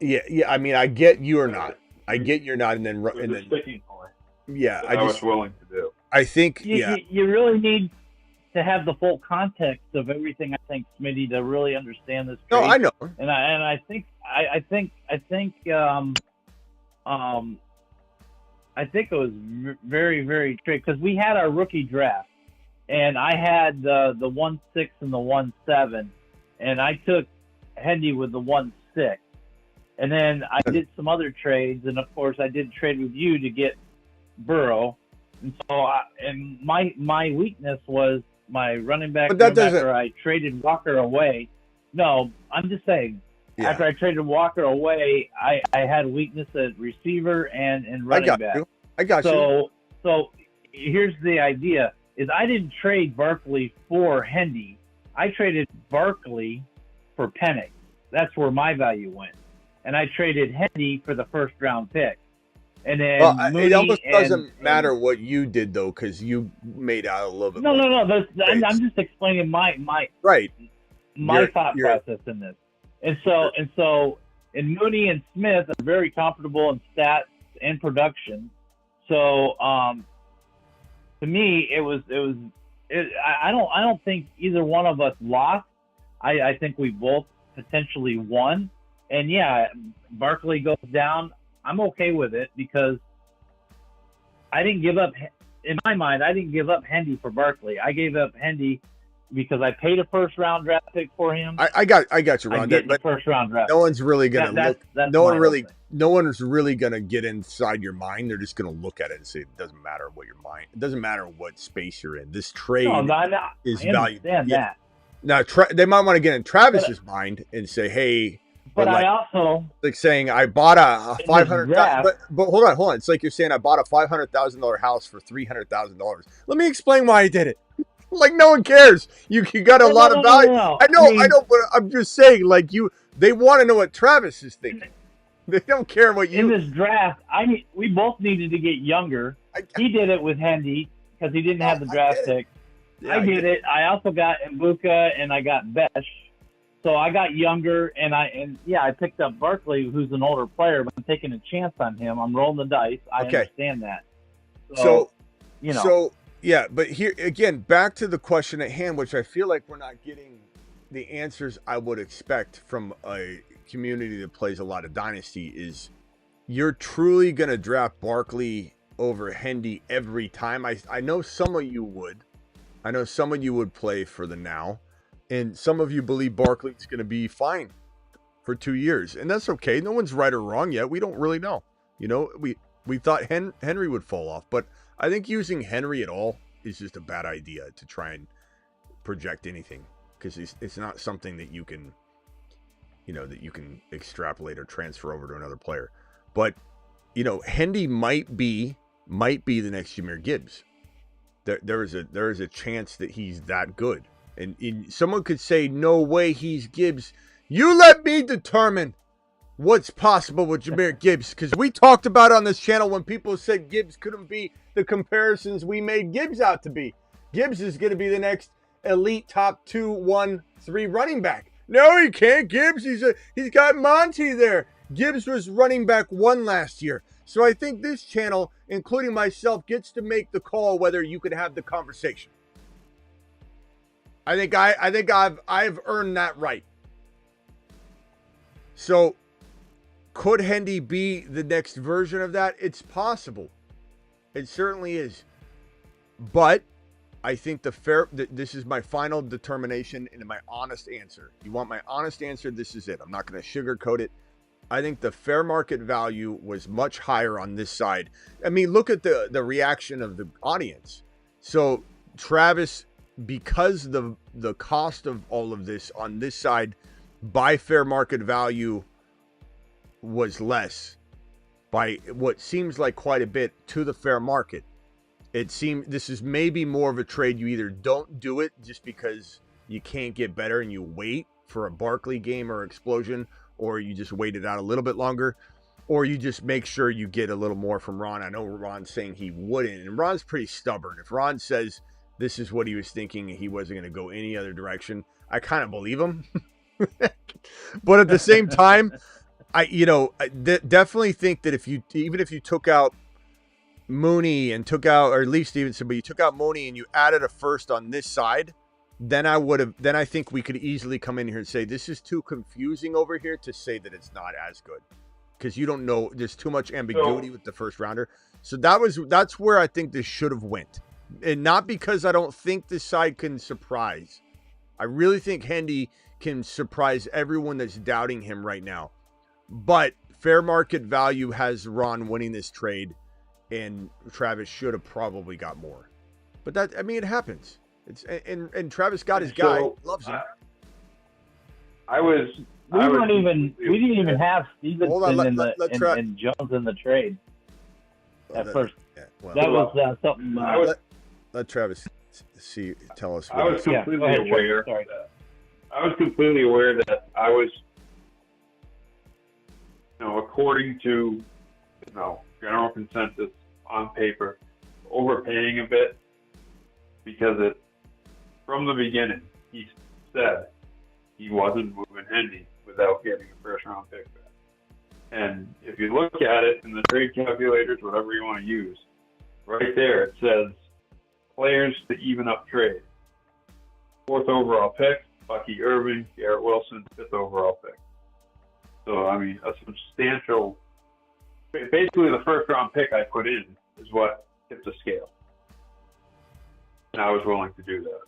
[SPEAKER 1] Yeah. I mean, I get you or not. I get you're not, and then
[SPEAKER 4] sticking point.
[SPEAKER 1] Yeah,
[SPEAKER 4] I was willing to do.
[SPEAKER 1] I think
[SPEAKER 7] you really need to have the full context of everything. I think, Smitty, to really understand this trade.
[SPEAKER 1] No, I know,
[SPEAKER 7] and I think it was very, very tricky, because we had our rookie draft, and I had the 1-6 and the 1-7, and I took Hendy with the 1-6. And then I did some other trades, and of course I did trade with you to get Burrow. And so, my weakness was my running back.
[SPEAKER 1] But that doesn't.
[SPEAKER 7] After I traded Walker away, no, I'm just saying. Yeah. After I traded Walker away, I had weakness at receiver and running back.
[SPEAKER 1] I got you.
[SPEAKER 7] So here's the idea: is I didn't trade Barkley for Hendy. I traded Barkley for Penix. That's where my value went. And I traded Hendy for the first round pick. And then
[SPEAKER 1] it almost doesn't matter what you did, though, because you made out a little bit more.
[SPEAKER 7] No. I'm just explaining my thought process in this. And so Mooney and Smith are very comparable in stats and production. So to me, I don't think either one of us lost. I think we both potentially won. And yeah, Barkley goes down. I'm okay with it, because I didn't give up. In my mind, I didn't give up Hendy for Barkley. I gave up Hendy because I paid a first round draft pick for him.
[SPEAKER 1] I got you, Ron.
[SPEAKER 7] I'm getting the first round draft.
[SPEAKER 1] No one's really gonna look.
[SPEAKER 7] That's
[SPEAKER 1] no one is really gonna get inside your mind. They're just gonna look at it and say it doesn't matter what your mind. It doesn't matter what space you're in. This trade is valued.
[SPEAKER 7] That.
[SPEAKER 1] Now they might want to get in Travis's mind and say, "Hey."
[SPEAKER 7] But I also
[SPEAKER 1] like saying I bought a $500,000. But hold on. It's like you're saying I bought a $500,000 house for $300,000. Let me explain why I did it. Like no one cares. You got a lot of value.
[SPEAKER 7] No.
[SPEAKER 1] I know, but I'm just saying, like they want to know what Travis is thinking. They don't care what you.
[SPEAKER 7] In this draft, we both needed to get younger. He did it with Hendy because he didn't have the draft pick. Yeah, I did it. I also got Mbuka and I got Besh. So I got younger, and I picked up Barkley, who's an older player, but I'm taking a chance on him. I'm rolling the dice. I understand that.
[SPEAKER 1] So yeah, but here again, back to the question at hand, which I feel like we're not getting the answers I would expect from a community that plays a lot of Dynasty. Is you're truly going to draft Barkley over Hendy every time? I know some of you would. I know some of you would play for the now. And some of you believe Barkley's going to be fine for 2 years. And that's okay. No one's right or wrong yet. We don't really know. You know, we thought Henry would fall off. But I think using Henry at all is just a bad idea to try and project anything. Because it's not something that you can, that you can extrapolate or transfer over to another player. But, Hendy might be the next Jahmyr Gibbs. There is a chance that he's that good. And someone could say, no way, he's Gibbs. You let me determine what's possible with Jahmyr Gibbs. Because we talked about on this channel when people said Gibbs couldn't be the comparisons we made Gibbs out to be. Gibbs is going to be the next elite top 2, 1, 3 running back. No, he can't. Gibbs, he's got Monty there. Gibbs was running back 1 last year. So I think this channel, including myself, gets to make the call whether you could have the conversation. I think I've earned that right. So, could Hendy be the next version of that? It's possible. It certainly is. But I think this is my final determination and my honest answer. You want my honest answer? This is it. I'm not going to sugarcoat it. I think the fair market value was much higher on this side. I mean, look at the reaction of the audience. So, Travis, because the cost of all of this on this side by fair market value was less by what seems like quite a bit to the fair market. It seemed this is maybe more of a trade. You either don't do it just because you can't get better and you wait for a Barkley game or explosion, or you just wait it out a little bit longer, or you just make sure you get a little more from Ron. I know Ron's saying he wouldn't, and Ron's pretty stubborn. If Ron says this is what he was thinking and he wasn't going to go any other direction, I kind of believe him. But at the same time, I definitely think that even if you took out Mooney and took out, or at least Stevenson, but you took out Mooney and you added a first on this side, then I think we could easily come in here and say this is too confusing over here to say that it's not as good, because you don't know. There's too much ambiguity with the first rounder. So that's where I think this should have went. And not because I don't think this side can surprise. I really think Hendy can surprise everyone that's doubting him right now. But fair market value has Ron winning this trade, and Travis should have probably got more. But it happens. And Travis got his guy, loves him.
[SPEAKER 7] We didn't even have Stevenson and Jones in the trade at first.
[SPEAKER 1] Yeah, well,
[SPEAKER 7] that was something.
[SPEAKER 1] Let Travis tell us.
[SPEAKER 4] I was completely aware. I was completely aware that I was, according to, general consensus on paper, overpaying a bit, because from the beginning he said he wasn't moving Hendy without getting a first round pick back. And if you look at it in the trade calculators, whatever you want to use, right there it says players to even up trade. 4th overall pick, Bucky Irving, Garrett Wilson, 5th overall pick. So, a substantial, basically the first round pick I put in is what tipped the scale. And I was willing to do that.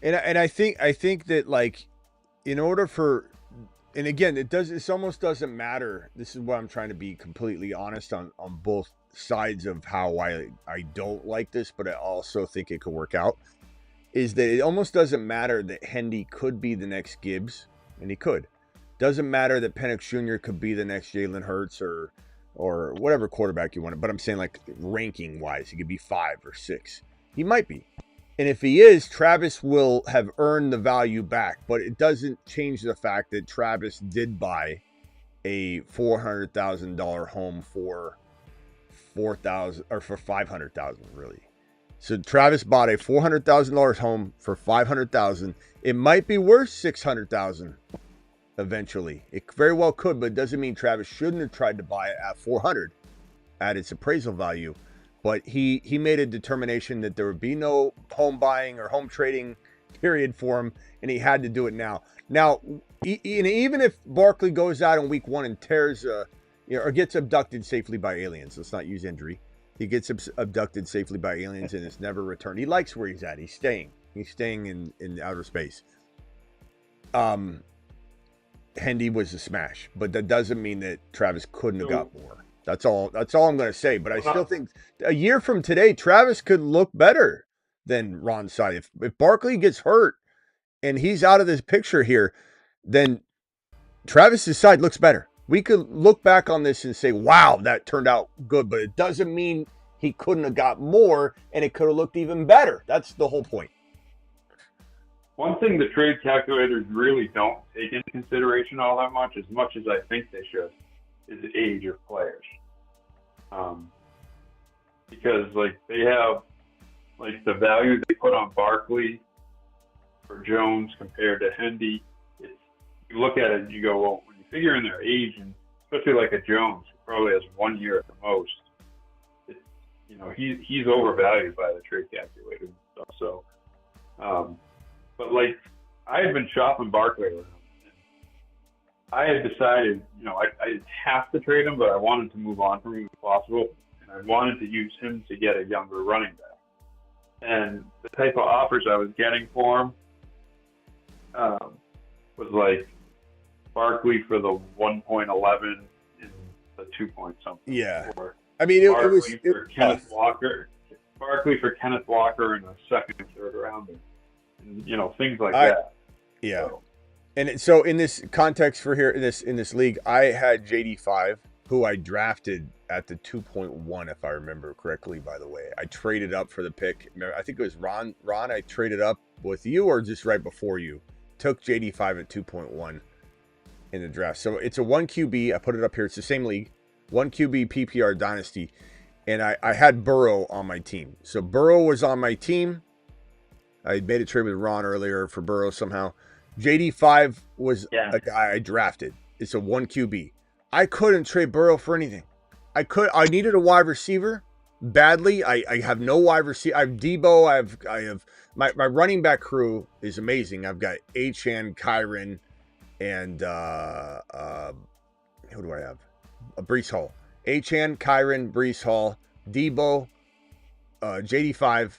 [SPEAKER 1] And I think that, like, in order for, and again, it almost doesn't matter. This is what I'm trying to be completely honest on both sides of how I don't like this, but I also think it could work out. Is that it almost doesn't matter that Hendy could be the next Gibbs, and he could. Doesn't matter that Penix Jr. could be the next Jalen Hurts or whatever quarterback you want. But I'm saying, like, ranking wise, he could be 5 or 6. He might be. And if he is, Travis will have earned the value back. But it doesn't change the fact that Travis did buy a $400,000 home for $4,000 or for $500,000, really. So Travis bought a $400,000 home for $500,000. It might be worth $600,000 eventually. It very well could, but it doesn't mean Travis shouldn't have tried to buy it at $400,000 at its appraisal value. But he made a determination that there would be no home buying or home trading period for him, and he had to do it now. Now, even if Barkley goes out in week 1 and tears, or gets abducted safely by aliens, let's not use injury. He gets abducted safely by aliens and is never returned. He likes where he's at. He's staying. He's staying in outer space. Hendy was a smash, but that doesn't mean that Travis couldn't have got more. That's all I'm going to say. But I still think a year from today, Travis could look better than Ron's side. If Barkley gets hurt and he's out of this picture here, then Travis's side looks better. We could look back on this and say, wow, that turned out good, but it doesn't mean he couldn't have got more and it could have looked even better. That's the whole point.
[SPEAKER 4] One thing the trade calculators really don't take into consideration all that much as I think they should, is the age of players. Because, like, they have, like, the value they put on Barkley for Jones compared to Hendy. You look at it and you go, well, when you figure in their age, and especially like a Jones, who probably has 1 year at the most, he's overvalued by the trade calculator and stuff. So, but, like, I had been shopping Barkley around. I had decided, I didn't have to trade him, but I wanted to move on from him if possible, and I wanted to use him to get a younger running back. And the type of offers I was getting for him was like Barkley for the 1.11 and the 2-point-something.
[SPEAKER 1] Yeah.
[SPEAKER 4] Or
[SPEAKER 1] I mean, it was
[SPEAKER 4] for Kenneth Walker. Barkley for Kenneth Walker in a second and third rounder. And, things like that.
[SPEAKER 1] Yeah. And so in this context for here in this league, I had JD5, who I drafted at the 2.1, if I remember correctly, by the way. I traded up for the pick. I think it was Ron, I traded up with you or just right before you. Took JD5 at 2.1 in the draft. So it's a 1 QB. I put it up here. It's the same league. 1 QB PPR Dynasty. And I had Burrow on my team. So Burrow was on my team. I made a trade with Ron earlier for Burrow somehow. JD5 was a guy I drafted. It's a 1 QB. I couldn't trade Burrow for anything. I needed a wide receiver badly. I have no wide receiver. I have Debo. I have my running back crew is amazing. I've got Achane, Kyron, and who do I have? Breece Hall. Achane, Kyron, Breece Hall, Debo, JD5,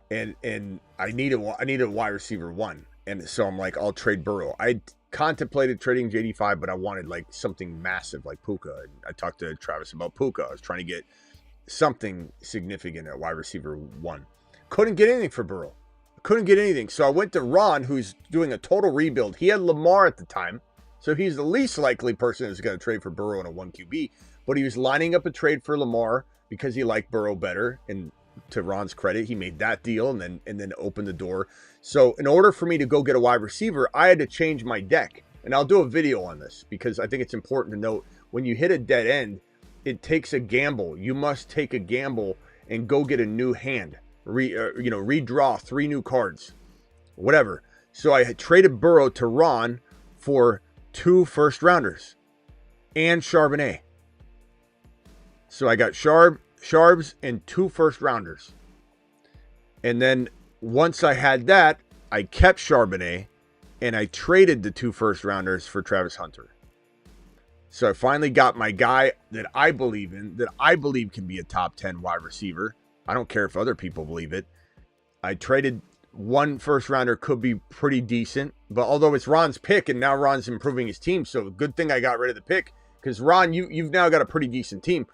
[SPEAKER 1] and I needed a wide receiver 1. And so I'm like, I'll trade Burrow. I contemplated trading JD5, but I wanted like something massive like Puka. I talked to Travis about Puka. I was trying to get something significant at wide receiver 1. Couldn't get anything for Burrow. Couldn't get anything. So I went to Ron, who's doing a total rebuild. He had Lamar at the time. So he's the least likely person who's going to trade for Burrow in a 1 QB. But he was lining up a trade for Lamar because he liked Burrow better. And to Ron's credit, he made that deal and then opened the door. So in order for me to go get a wide receiver, I had to change my deck. And I'll do a video on this because I think it's important to note when you hit a dead end, it takes a gamble. You must take a gamble and go get a new hand. Redraw 3 new cards, whatever. So I had traded Burrow to Ron for 2 first-rounders and Charbonnet. So I got Charbs and 2 first-rounders. And then once I had that, I kept Charbonnet and I traded the 2 first-rounders for Travis Hunter. So I finally got my guy that I believe in, that I believe can be a top 10 wide receiver. I don't care if other people believe it. I traded one first rounder could be pretty decent. But although it's Ron's pick, and now Ron's improving his team, so good thing I got rid of the pick, because Ron, you've now got a pretty decent team.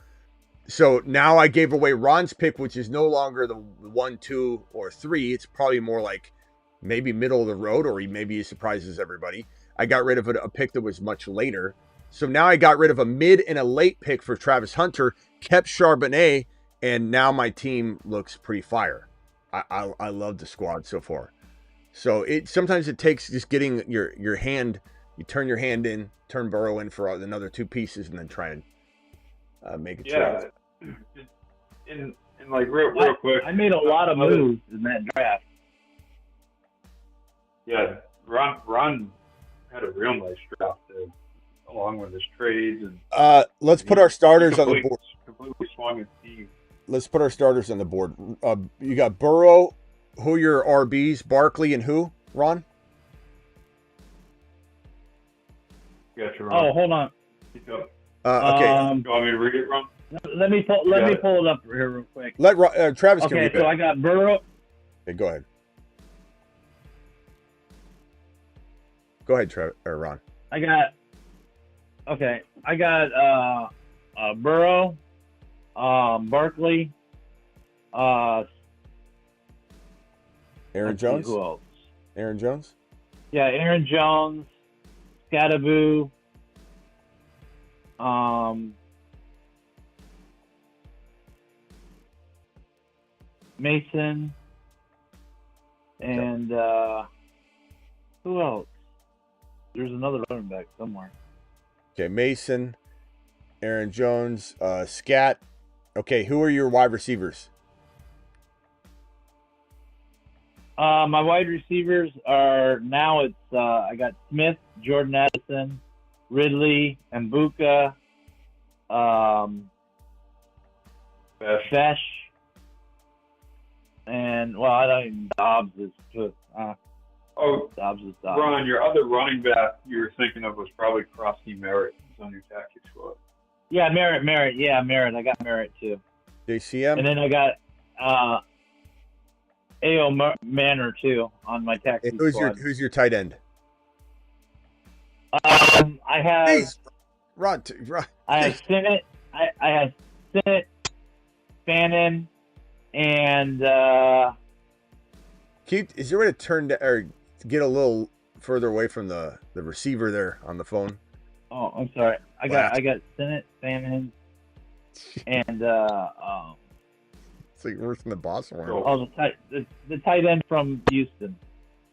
[SPEAKER 1] So now I gave away Ron's pick, which is no longer the 1, 2, or 3. It's probably more like maybe middle of the road, or maybe he surprises everybody. I got rid of a pick that was much later. So now I got rid of a mid and a late pick for Travis Hunter, kept Charbonnet, and now my team looks pretty fire. I love the squad so far. So sometimes it takes just getting your hand, you turn your hand in, turn Burrow in for another 2 pieces, and then try and make a trade.
[SPEAKER 4] And like real quick,
[SPEAKER 7] I made a lot of moves in that draft.
[SPEAKER 4] Yeah, Ron had a real nice draft there, along with his trades and.
[SPEAKER 1] Let's put our starters on the board.
[SPEAKER 4] Completely swung his team.
[SPEAKER 1] Let's put our starters on the board. You got Burrow. Who are your RBs? Barkley and who? Ron?
[SPEAKER 4] Gotcha, Ron.
[SPEAKER 7] Oh, hold on.
[SPEAKER 1] Okay.
[SPEAKER 4] You want me to read it, Ron?
[SPEAKER 7] Let me pull it up here real quick.
[SPEAKER 1] Let Travis.
[SPEAKER 7] Okay, so I got Burrow.
[SPEAKER 1] Okay, go ahead. Go ahead, Ron.
[SPEAKER 7] I got Burrow, Barkley,
[SPEAKER 1] Aaron Jones.
[SPEAKER 7] Who else?
[SPEAKER 1] Aaron Jones.
[SPEAKER 7] Yeah, Aaron Jones, Scattaboo, Mason, and who else? There's another running back somewhere.
[SPEAKER 1] Okay, Mason, Aaron Jones, Scat. Okay, who are your wide receivers?
[SPEAKER 7] My wide receivers are now I got Smith, Jordan Addison, Ridley, Mbuka, Fesh, and I don't even Dobbs is just Dobbs is Dobbs.
[SPEAKER 4] Ron, your other running back you were thinking of was probably Krusty Merritt. He's on your tactic squad.
[SPEAKER 7] Yeah, Merritt. Yeah, Merritt. I got Merritt too.
[SPEAKER 1] JCM.
[SPEAKER 7] And then I got A.O. Manor too on my tactic squad.
[SPEAKER 1] Who's your tight end?
[SPEAKER 7] I have.
[SPEAKER 1] Hey, Ron.
[SPEAKER 7] I have Sinnott. I have Sinnott, Fannin, and.
[SPEAKER 1] Is there a way to turn or get a little further away from the receiver there on the phone?
[SPEAKER 7] Oh, I'm sorry. I got Sinnott, Fannin, and
[SPEAKER 1] it's like worse than the boss one.
[SPEAKER 7] Oh, the tight end from Houston.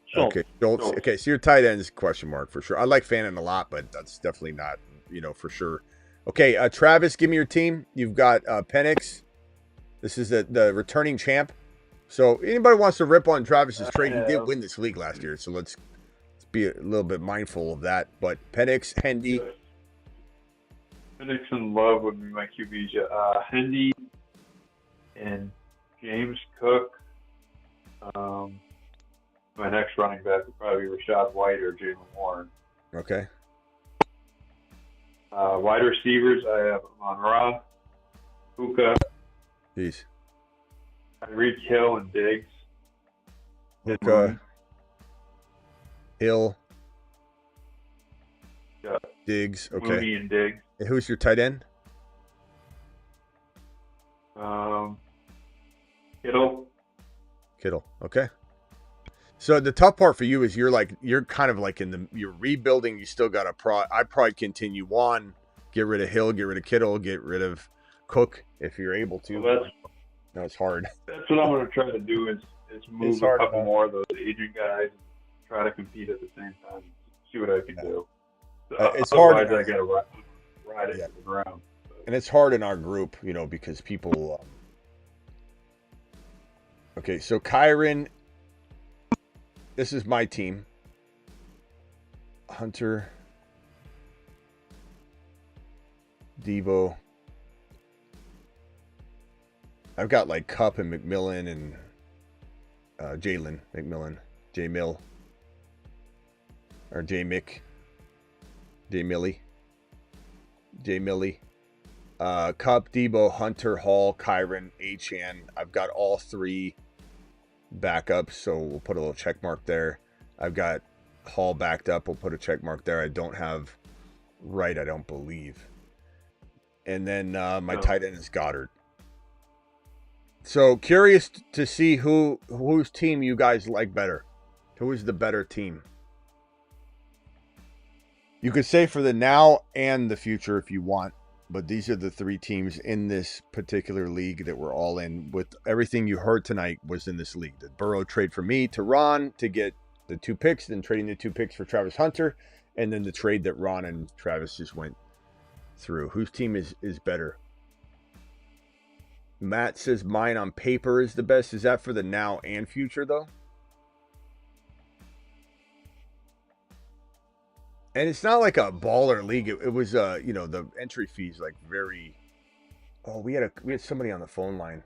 [SPEAKER 7] Schultz.
[SPEAKER 1] Okay, Schultz. Okay, so your tight end is question mark for sure. I like Fannin a lot, but that's definitely not, for sure. Okay, Travis, give me your team. You've got Penix. This is the returning champ. So anybody wants to rip on Travis's trade, he did win this league last year. So let's be a little bit mindful of that. But Penix, Hendy.
[SPEAKER 4] Penix and Love would be my QBs. Hendy and James Cook. My next running back would probably be Rashad White or Jalen Warren.
[SPEAKER 1] Okay.
[SPEAKER 4] Wide receivers, I have Amon-Ra, Puka,
[SPEAKER 1] Peace.
[SPEAKER 4] Tyreek Hill, and Diggs.
[SPEAKER 1] Puka, Hill,
[SPEAKER 4] Yeah.
[SPEAKER 1] Diggs. Okay.
[SPEAKER 4] Mooney and Diggs.
[SPEAKER 1] And who's your tight end? Kittle. Okay. So the tough part for you is you're kind of like you're rebuilding. You still got I'd probably continue on, get rid of Hill, get rid of Kittle, get rid of Cook if you're able to.
[SPEAKER 4] Well,
[SPEAKER 1] no, it's hard.
[SPEAKER 4] That's what I'm going to try to do is move a couple more of those aging guys and try to compete at the same time. See what I can do.
[SPEAKER 1] It's hard.
[SPEAKER 4] Otherwise, I got to ride it to the ground.
[SPEAKER 1] And it's hard in our group, because people. Okay, so Kyron. This is my team. Hunter, Devo. I've got like Cup and McMillan and Jalen McMillan, J Mill, or J Mick, J Millie, J Millie. Cup, Debo, Hunter, Hall, Kyron, Achan. I've got all three backups, so we'll put a little check mark there. I've got Hall backed up. We'll put a check mark there. I don't have Wright, I don't believe. And then my tight end is Goddard. So curious to see whose team you guys like better. Who is the better team? You could say for the now and the future if you want, but these are the three teams in this particular league that we're all in. With everything you heard tonight was in this league. The Burrow trade for me to Ron to get the 2 picks, then trading the 2 picks for Travis Hunter, and then the trade that Ron and Travis just went through. Whose team is better? Matt says mine on paper is the best. Is that for the now and future, though? And it's not like a baller league. It was, the entry fees like very. Oh, we had somebody on the phone line.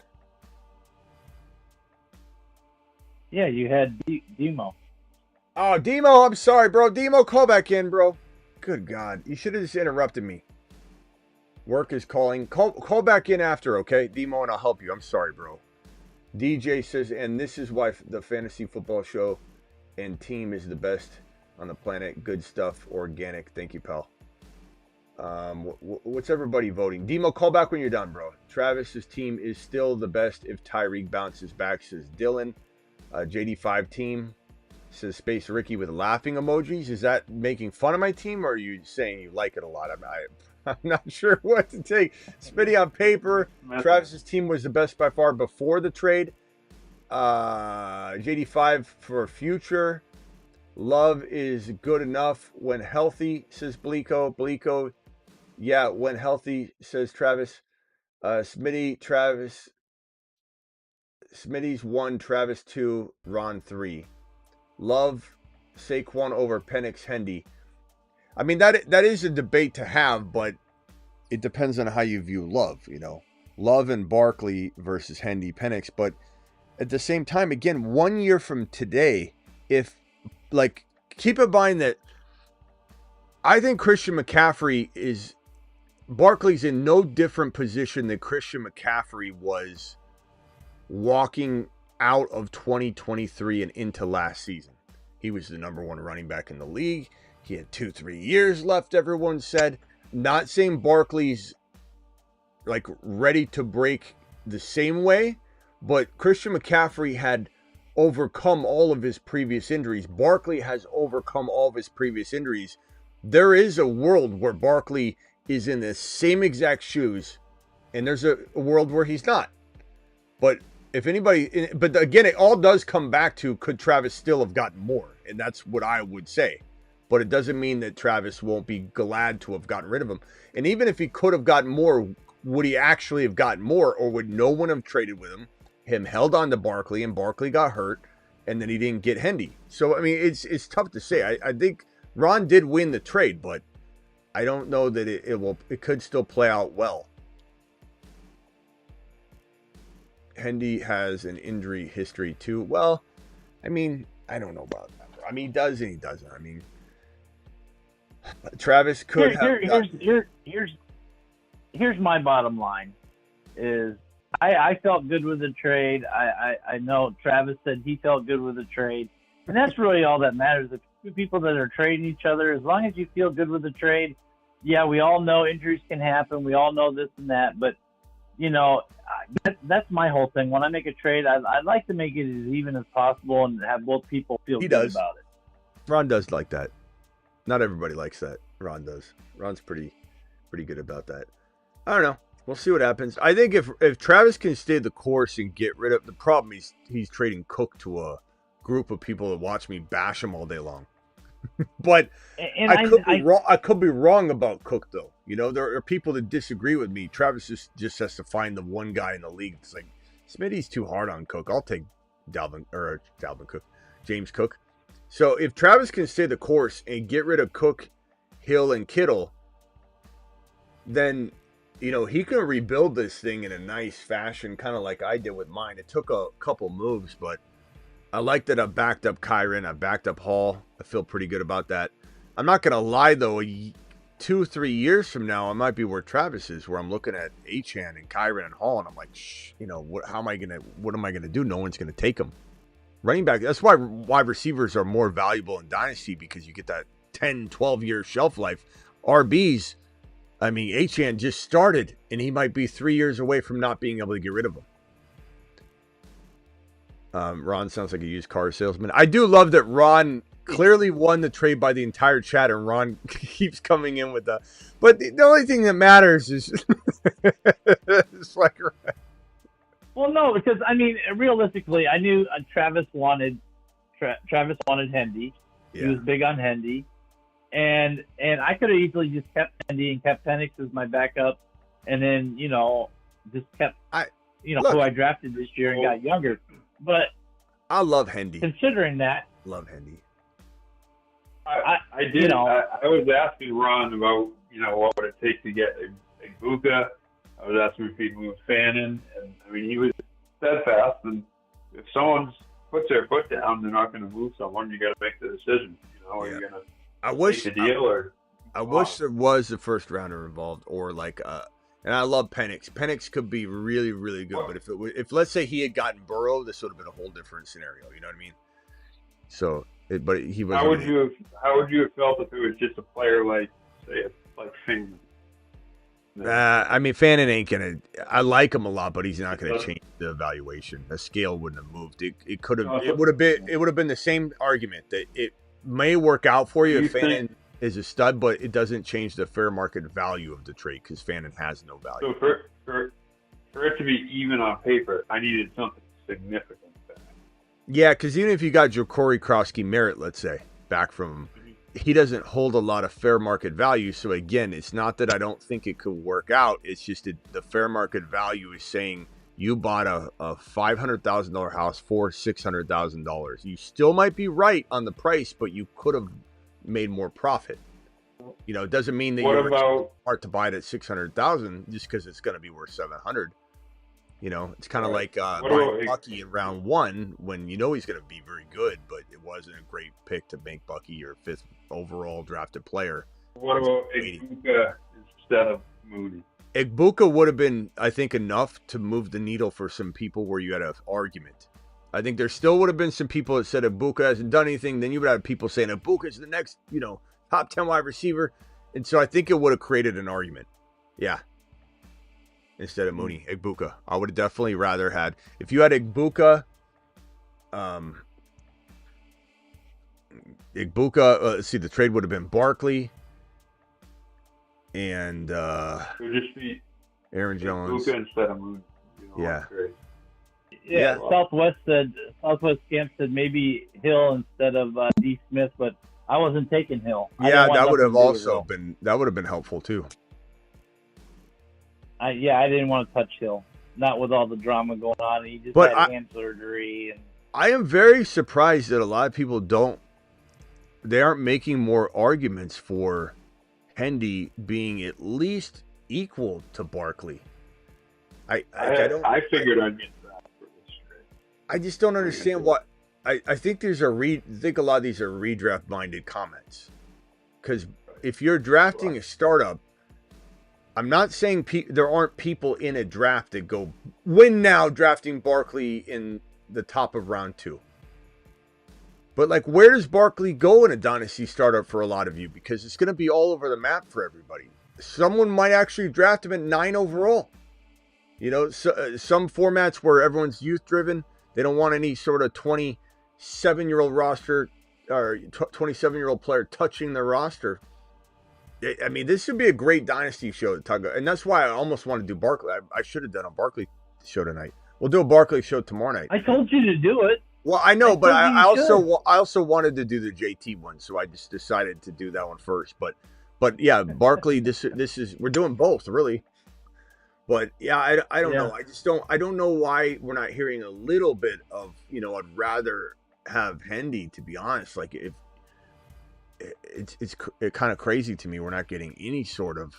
[SPEAKER 7] Yeah, you had Demo.
[SPEAKER 1] Oh, Demo, I'm sorry, bro. Demo, call back in, bro. Good God, you should have just interrupted me. Work is calling. Call back in after, okay, Demo, and I'll help you. I'm sorry, bro. DJ says, and this is why the fantasy football show and team is the best on the planet. Good stuff, organic. Thank you, pal. What's everybody voting? Demo, call back when you're done, bro. Travis's team is still the best if Tyreek bounces back, says Dylan. JD5 team says Space Ricky with laughing emojis. Is that making fun of my team, or are you saying you like it a lot? I'm not sure what to take. Smitty on paper. Travis's team was the best by far before the trade. JD5 for future. Love is good enough when healthy, says Bleeko. Bleeko, yeah, when healthy, says Travis. Smitty's 1, Travis 2, Ron 3. Love Saquon over Penix Hendy. I mean, that is a debate to have, but it depends on how you view Love, Love and Barkley versus Hendy Penix. But at the same time, again, 1 year from today, keep in mind that I think Christian McCaffrey Barkley's in no different position than Christian McCaffrey was walking out of 2023 and into last season. He was the number 1 running back in the league. He had 2-3 years left, everyone said. Not saying Barkley's ready to break the same way, but Christian McCaffrey had overcome all of his previous injuries. Barkley has overcome all of his previous injuries. There is a world where Barkley is in the same exact shoes, and there's a world where he's not. But again, it all does come back to, could Travis still have gotten more? And that's what I would say. But it doesn't mean that Travis won't be glad to have gotten rid of him. And even if he could have gotten more, would he actually have gotten more, or would no one have traded with him? Him held on to Barkley, and Barkley got hurt, and then he didn't get Hendy. So, I mean, it's tough to say. I think Ron did win the trade, but I don't know that it could still play out well. Hendy has an injury history too. Well, I mean, I don't know about that. I mean, he does and he doesn't. I mean, Travis could
[SPEAKER 7] Here's my bottom line is I felt good with the trade. I know Travis said he felt good with the trade. And that's really all that matters. The two people that are trading each other, as long as you feel good with the trade, yeah, we all know injuries can happen. We all know this and that. But, that's my whole thing. When I make a trade, I'd like to make it as even as possible and have both people feel good about it.
[SPEAKER 1] Ron does like that. Not everybody likes that. Ron does. Ron's pretty good about that. I don't know. We'll see what happens. I think if Travis can stay the course and get rid of the problem, he's trading Cook to a group of people that watch me bash him all day long. But I could be wrong about Cook, though. There are people that disagree with me. Travis just has to find the one guy in the league that's like, Smitty's too hard on Cook. I'll take James Cook. So if Travis can stay the course and get rid of Cook, Hill, and Kittle, then he can rebuild this thing in a nice fashion, kind of like I did with mine. It took a couple moves, but I like that I backed up Kyron. I backed up Hall. I feel pretty good about that. I'm not going to lie, though. 2-3 years from now, I might be where Travis is, where I'm looking at Achane and Kyron and Hall, and I'm like, what am I going to do? No one's going to take them. Running back, that's why wide receivers are more valuable in Dynasty, because you get that 10, 12-year shelf life. RBs, I mean, Achane just started, and he might be 3 years away from not being able to get rid of him. Ron sounds like a used car salesman. I do love that Ron clearly won the trade by the entire chat, and Ron keeps coming in with but the only thing that matters is it's like,
[SPEAKER 7] well, no, because I mean, realistically, I knew Travis wanted Hendy.
[SPEAKER 1] Yeah.
[SPEAKER 7] He was big on Hendy, and I could have easily just kept Hendy and kept Penix as my backup, and then just kept who I drafted this year and got younger. But
[SPEAKER 1] I love Hendy.
[SPEAKER 7] Considering that,
[SPEAKER 1] love Hendy.
[SPEAKER 4] I did. I was asking Ron about what would it take to get Ibuka. I was asking if he'd move Fannin, and I mean he was steadfast. And if someone puts their foot down, they're not going to move someone. You got to make the decision. Are you going to take the deal
[SPEAKER 1] I wish there was a first rounder involved, or like and I love Penix. Penix could be really, really good, but if let's say he had gotten Burrow, this would have been a whole different scenario. You know what I mean? So, but he was.
[SPEAKER 4] How would you have felt if it was just a player like, say, like Fannin?
[SPEAKER 1] I mean, Fannin ain't gonna. I like him a lot, but he's not gonna change the evaluation. The scale wouldn't have moved. It could have. It would have been. It would have been the same argument that it may work out for you if Fannin is a stud, but it doesn't change the fair market value of the trade because Fannin has no value.
[SPEAKER 4] So for it to be even on paper, I needed something significant back.
[SPEAKER 1] Yeah, because even if you got Ja'Cory Krosky-Merritt, let's say, back from him, he doesn't hold a lot of fair market value. So again, it's not that I don't think it could work out. It's just that the fair market value is saying you bought a $500,000 house for $600,000. You still might be right on the price, but you could have made more profit. It doesn't mean that you're smart to buy it at $600,000 just because it's going to be worth $700,000. It's kind of like buying Bucky in round 1 when he's going to be very good, but it wasn't a great pick to make Bucky your 5th overall drafted player.
[SPEAKER 4] What about Ibuka instead of Mooney?
[SPEAKER 1] Ibuka would have been, I think, enough to move the needle for some people where you had an argument. I think there still would have been some people that said Ibuka hasn't done anything. Then you would have people saying Ibuka is the next, top 10 wide receiver. And so I think it would have created an argument. Yeah. Instead of Mooney, Ibuka. I would have definitely rather had, if you had Ibuka, let's see, the trade would have been Barkley and
[SPEAKER 4] just be
[SPEAKER 1] Aaron Jones.
[SPEAKER 4] Ibuka instead of Mooney.
[SPEAKER 1] Yeah.
[SPEAKER 7] Yeah, Southwest Camp said maybe Hill instead of D. Smith, but I wasn't taking Hill.
[SPEAKER 1] Yeah, that would have also been helpful too.
[SPEAKER 7] I didn't want to touch Hill, not with all the drama going on. He just had hand surgery. And
[SPEAKER 1] I am very surprised that a lot of people they aren't making more arguments for Hendy being at least equal to Barkley. I
[SPEAKER 4] figured I'd get that for this trade.
[SPEAKER 1] I just don't understand what. I think a lot of these are redraft minded comments, because if you're drafting a startup, I'm not saying there aren't people in a draft that go win now drafting Barkley in the top of round 2. But like, where does Barkley go in a dynasty startup for a lot of you? Because it's going to be all over the map for everybody. Someone might actually draft him at 9 overall. Some formats where everyone's youth driven, they don't want any sort of 27-year-old roster or 27-year-old player touching their roster. I mean, this should be a great dynasty show to talk about, and that's why I almost want to do Barkley. I should have done a Barkley show tonight. We'll do a Barkley show tomorrow night.
[SPEAKER 7] I told you to do it.
[SPEAKER 1] Well, I know, but I also wanted to do the JT one, so I just decided to do that one first. But yeah, Barkley. This is, we're doing both really. But yeah, I don't know. I don't know why we're not hearing a little bit of, I'd rather have Hendy, to be honest. Like, if it's kind of crazy to me we're not getting any sort of,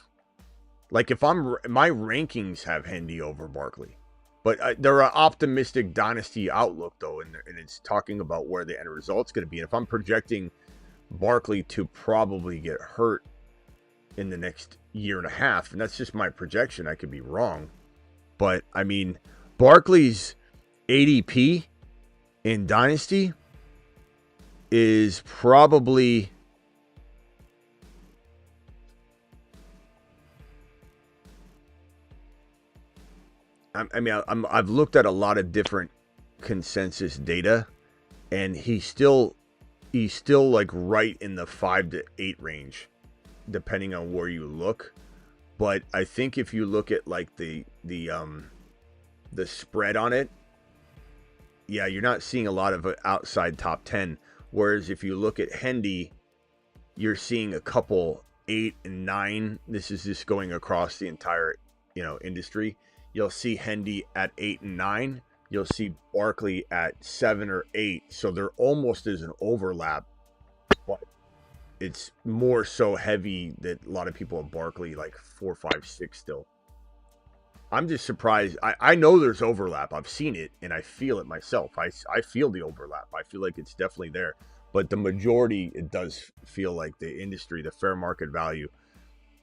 [SPEAKER 1] like, if my rankings have Hendy over Barkley, but they're an optimistic dynasty outlook though, and it's talking about where the end result's going to be. And if I'm projecting Barkley to probably get hurt in the next year and a half, and that's just my projection, I could be wrong, but I mean, Barkley's ADP in Dynasty is probably I've looked at a lot of different consensus data, and he's still like right in the 5 to 8 range, depending on where you look. But I think if you look at like the spread on it, yeah, you're not seeing a lot of outside top 10. Whereas if you look at Hendy, you're seeing a couple 8 and 9. This is just going across the entire, industry. You'll see Hendy at 8 and 9. You'll see Barkley at 7 or 8. So there almost is an overlap, but it's more so heavy that a lot of people have Barkley like 4, 5, 6 still. I'm just surprised. I know there's overlap. I've seen it and I feel it myself. I feel the overlap. I feel like it's definitely there. But the majority, it does feel like the industry, the fair market value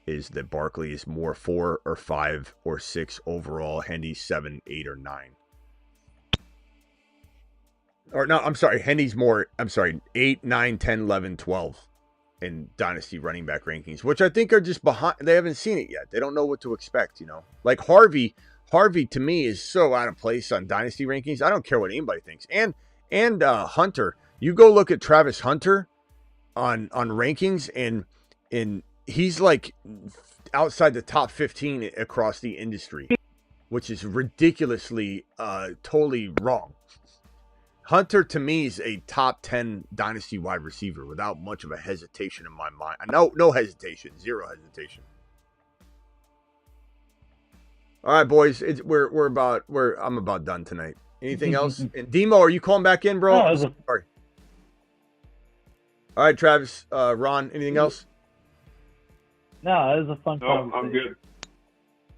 [SPEAKER 1] is that Barkley is more 4 or 5 or 6 overall. Hendy's 7, 8, or 9. Or no, I'm sorry. Hendy's more, 8, 9, 10, 11, 12 in Dynasty running back rankings, which I think are just behind. They haven't seen it yet. They don't know what to expect, Like Harvey to me is so out of place on Dynasty rankings. I don't care what anybody thinks. And Hunter, you go look at Travis Hunter on rankings, and he's like outside the top 15 across the industry, which is ridiculously totally wrong. Hunter to me is a top 10 Dynasty wide receiver without much of a hesitation in my mind. No hesitation, zero hesitation. All right, boys, I'm about done tonight. Anything else? And Demo, are you calling back in, bro?
[SPEAKER 7] No,
[SPEAKER 1] sorry. All right, Travis, Ron, anything else?
[SPEAKER 7] No, it was a fun conversation.
[SPEAKER 4] I'm good.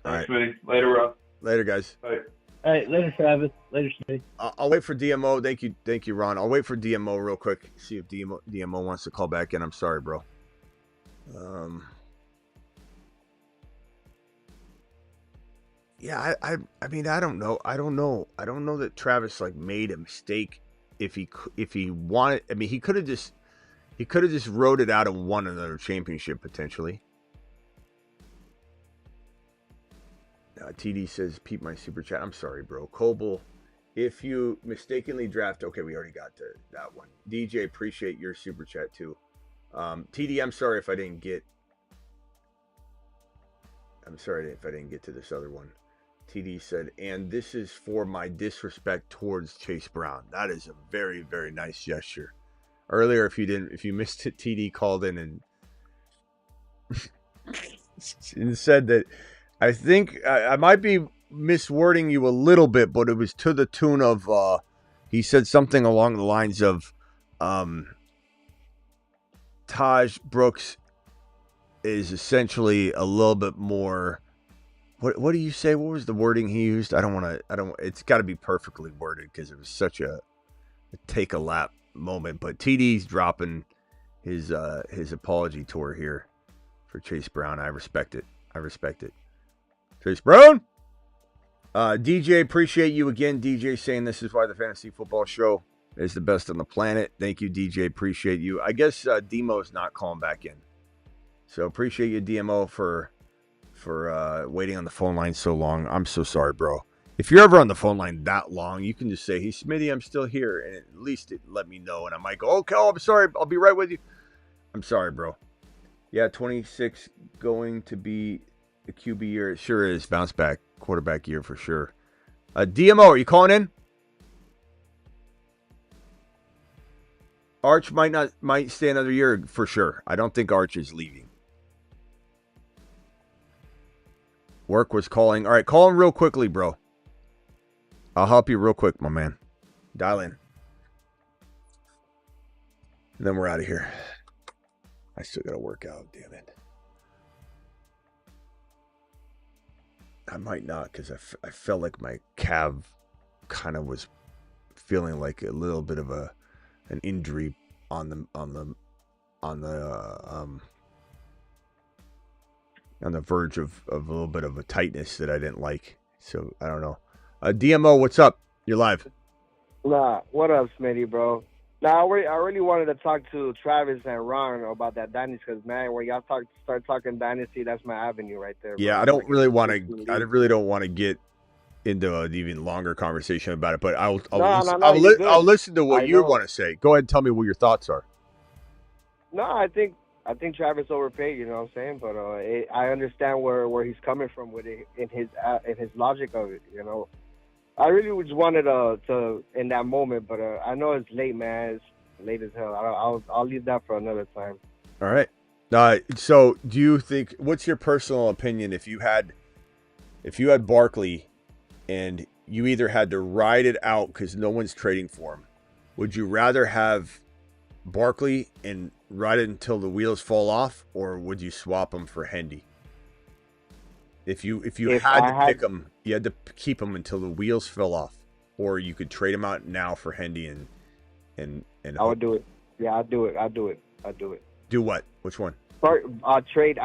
[SPEAKER 1] All right.
[SPEAKER 4] Smitty. Later, Ron.
[SPEAKER 1] Later, guys.
[SPEAKER 4] Bye.
[SPEAKER 7] All right, later, Travis. Later, Smitty.
[SPEAKER 1] I'll wait for DMO. Thank you, Ron. I'll wait for DMO real quick. See if DMO wants to call back in. I'm sorry, bro. Yeah, I mean, I don't know. I don't know that Travis like made a mistake. If he wanted, I mean, he could have just rode it out and won another championship potentially. TD says, "Peep my super chat." I'm sorry, bro. Coble, if you mistakenly draft, okay, we already got to that one. DJ, appreciate your super chat too. TD, I'm sorry if I didn't get to this other one. TD said, and this is for my disrespect towards Chase Brown. That is a very, very nice gesture. Earlier, if you missed it, TD called in and said that, I think I might be miswording you a little bit, but it was to the tune of, he said something along the lines of, Taj Brooks is essentially a little bit more, what do you say? What was the wording he used? It's got to be perfectly worded because it was such a take a lap moment, but TD's dropping his apology tour here for Chase Brown. I respect it. Chase Brown. DJ, appreciate you again. DJ saying this is why the Fantasy Football Show is the best on the planet. Thank you, DJ. Appreciate you. I guess Demo's not calling back in. So appreciate you, DMO, for waiting on the phone line so long. I'm so sorry, bro. If you're ever on the phone line that long, you can just say, "Hey, Smitty, I'm still here," and at least it let me know. And I might go, "Okay, I'm sorry. I'll be right with you." I'm sorry, bro. Yeah, 26 going to be a QB year. It sure is. Bounce back quarterback year for sure. DMO, are you calling in? Arch might stay another year for sure. I don't think Arch is leaving. Work was calling. All right, call him real quickly, bro. I'll help you real quick, my man. Dial in. And then we're out of here. I still got to work out, damn it. I might not, because I felt like my calf kind of was feeling like a little bit of an injury on the verge of a little bit of a tightness that I didn't like. So I don't know. DMO, what's up? You're live.
[SPEAKER 13] Nah, what up, Smitty, bro? Now, I really wanted to talk to Travis and Ron about that dynasty because, man, when y'all start talking dynasty, that's my avenue right there, bro.
[SPEAKER 1] Yeah, I don't really want to. I really don't want to get into an even longer conversation about it, but I'll listen to what you want to say. Go ahead and tell me what your thoughts are.
[SPEAKER 13] No, I think Travis overpaid. You know what I'm saying? But I understand where he's coming from with it in his logic of it. You know, I really just wanted to in that moment, but I know it's late, man. It's late as hell. I'll leave that for another time.
[SPEAKER 1] All right. So do you think? What's your personal opinion if you had Barkley? And you either had to ride it out because no one's trading for him. Would you rather have Barkley and ride it until the wheels fall off, or would you swap him for Hendy? If you had to pick him, you had to keep him until the wheels fell off, or you could trade him out now for Hendy and
[SPEAKER 13] I would do it. Yeah, I'd do it.
[SPEAKER 1] Do what? Which one?
[SPEAKER 13] I'd trade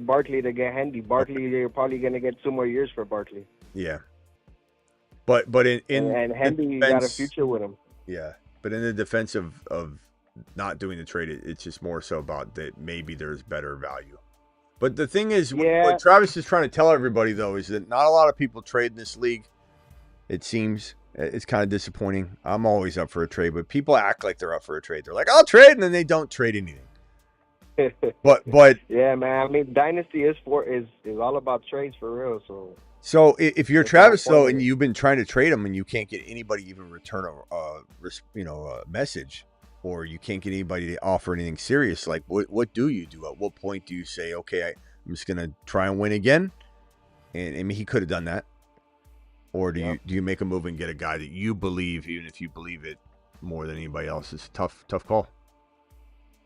[SPEAKER 13] Barkley to get Hendy. Barkley, you're probably gonna get 2 more years for Barkley.
[SPEAKER 1] Yeah. But in
[SPEAKER 13] Hendy, you got a future with him.
[SPEAKER 1] Yeah, but in the defense of not doing the trade, it's just more so about that maybe there's better value. But the thing is, what Travis is trying to tell everybody though is that not a lot of people trade in this league. It seems it's kind of disappointing. I'm always up for a trade, but people act like they're up for a trade. They're like, "I'll trade," and then they don't trade anything. But
[SPEAKER 13] yeah, man. I mean, dynasty is all about trades for real.
[SPEAKER 1] So if you're Travis though, and you've been trying to trade him, and you can't get anybody to even return a message, or you can't get anybody to offer anything serious, like what do you do? At what point do you say, okay, I'm just gonna try and win again? And I mean, he could have done that, or do you make a move and get a guy that you believe, even if you believe it more than anybody else? It's a tough call.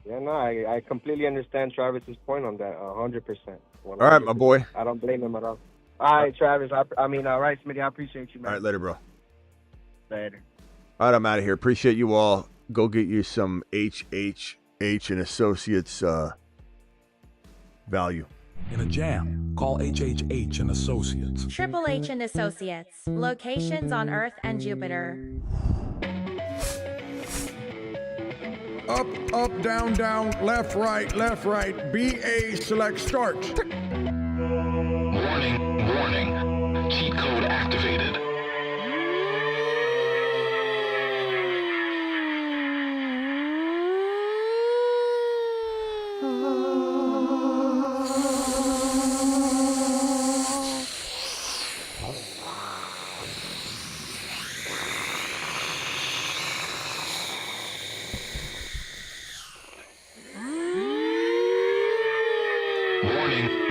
[SPEAKER 13] Yeah, no, I completely understand Travis's point on that, 100%.
[SPEAKER 1] All right, my boy.
[SPEAKER 13] I don't blame him at all. All right, Travis. All right, Smitty. I appreciate you, man.
[SPEAKER 1] All right, later, bro.
[SPEAKER 13] Later.
[SPEAKER 1] All right, I'm out of here. Appreciate you all. Go get you some HHH and Associates value.
[SPEAKER 8] In a jam, call HHH and Associates.
[SPEAKER 9] Triple H and Associates. Locations on Earth and Jupiter.
[SPEAKER 14] Up, up, down, down, left, right, BA select start.
[SPEAKER 10] Warning. Cheat code activated.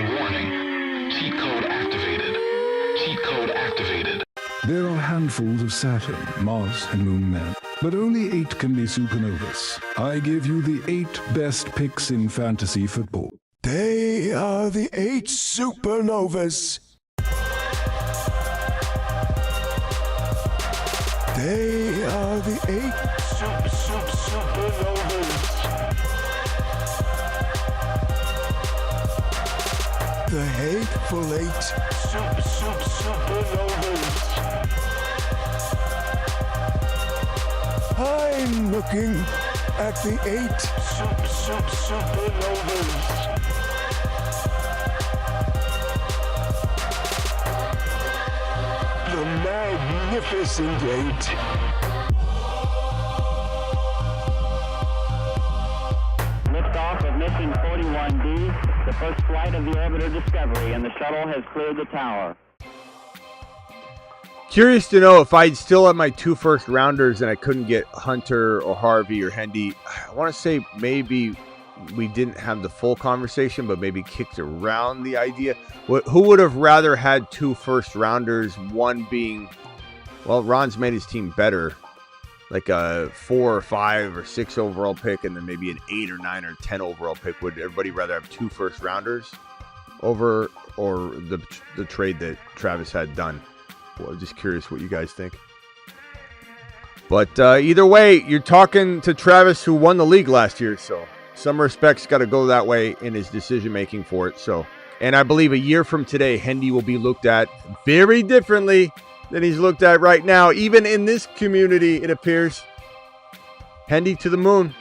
[SPEAKER 10] Warning. Cheat code activated.
[SPEAKER 8] There are handfuls of Saturn, Mars, and Moon men, but only 8 can be supernovas. I give you the 8 best picks in fantasy football.
[SPEAKER 3] They are the 8 supernovas. They are the 8 supernovas. The hateful 8 supernovas. I'm looking at the 8 supernovas. The magnificent 8.
[SPEAKER 15] Liftoff of mission 41D, the first flight of the orbiter Discovery, and the shuttle has cleared the tower.
[SPEAKER 1] Curious to know if I'd still had my 2 first rounders and I couldn't get Hunter or Harvey or Hendy. I want to say maybe we didn't have the full conversation, but maybe kicked around the idea. Who would have rather had 2 first rounders? One being, well, Ron's made his team better, like a 4 or 5 or 6 overall pick, and then maybe an 8 or 9 or 10 overall pick. Would everybody rather have 2 first rounders over or the trade that Travis had done? Well, I'm just curious what you guys think. But either way, you're talking to Travis, who won the league last year, so some respect's got to go that way in his decision making for it. So, and I believe a year from today, Hendy will be looked at very differently than he's looked at right now. Even in this community, it appears. Hendy to the moon.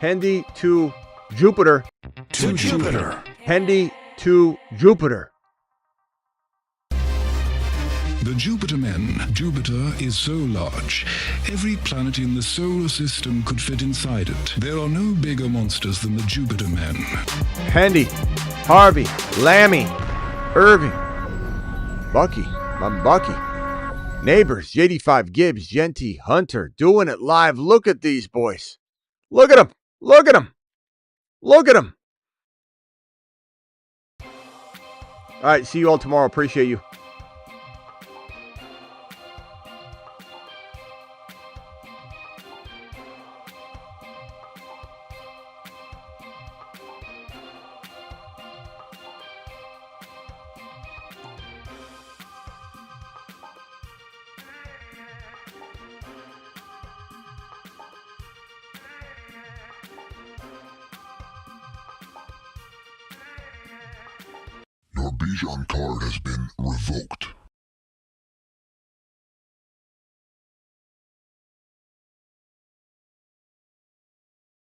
[SPEAKER 1] Hendy to Jupiter.
[SPEAKER 8] To Jupiter.
[SPEAKER 1] Hendy to Jupiter.
[SPEAKER 8] The Jupiter men. Jupiter is so large, every planet in the solar system could fit inside it. There are no bigger monsters than the Jupiter men.
[SPEAKER 1] Hendy, Harvey, Lammy, Irving, Bucky, I'm Bucky. Neighbors, J85 Gibbs, Genty, Hunter, doing it live. Look at these boys. Look at them. Look at them. Look at them. All right, see you all tomorrow. Appreciate you.
[SPEAKER 3] Your Bijan card has been revoked.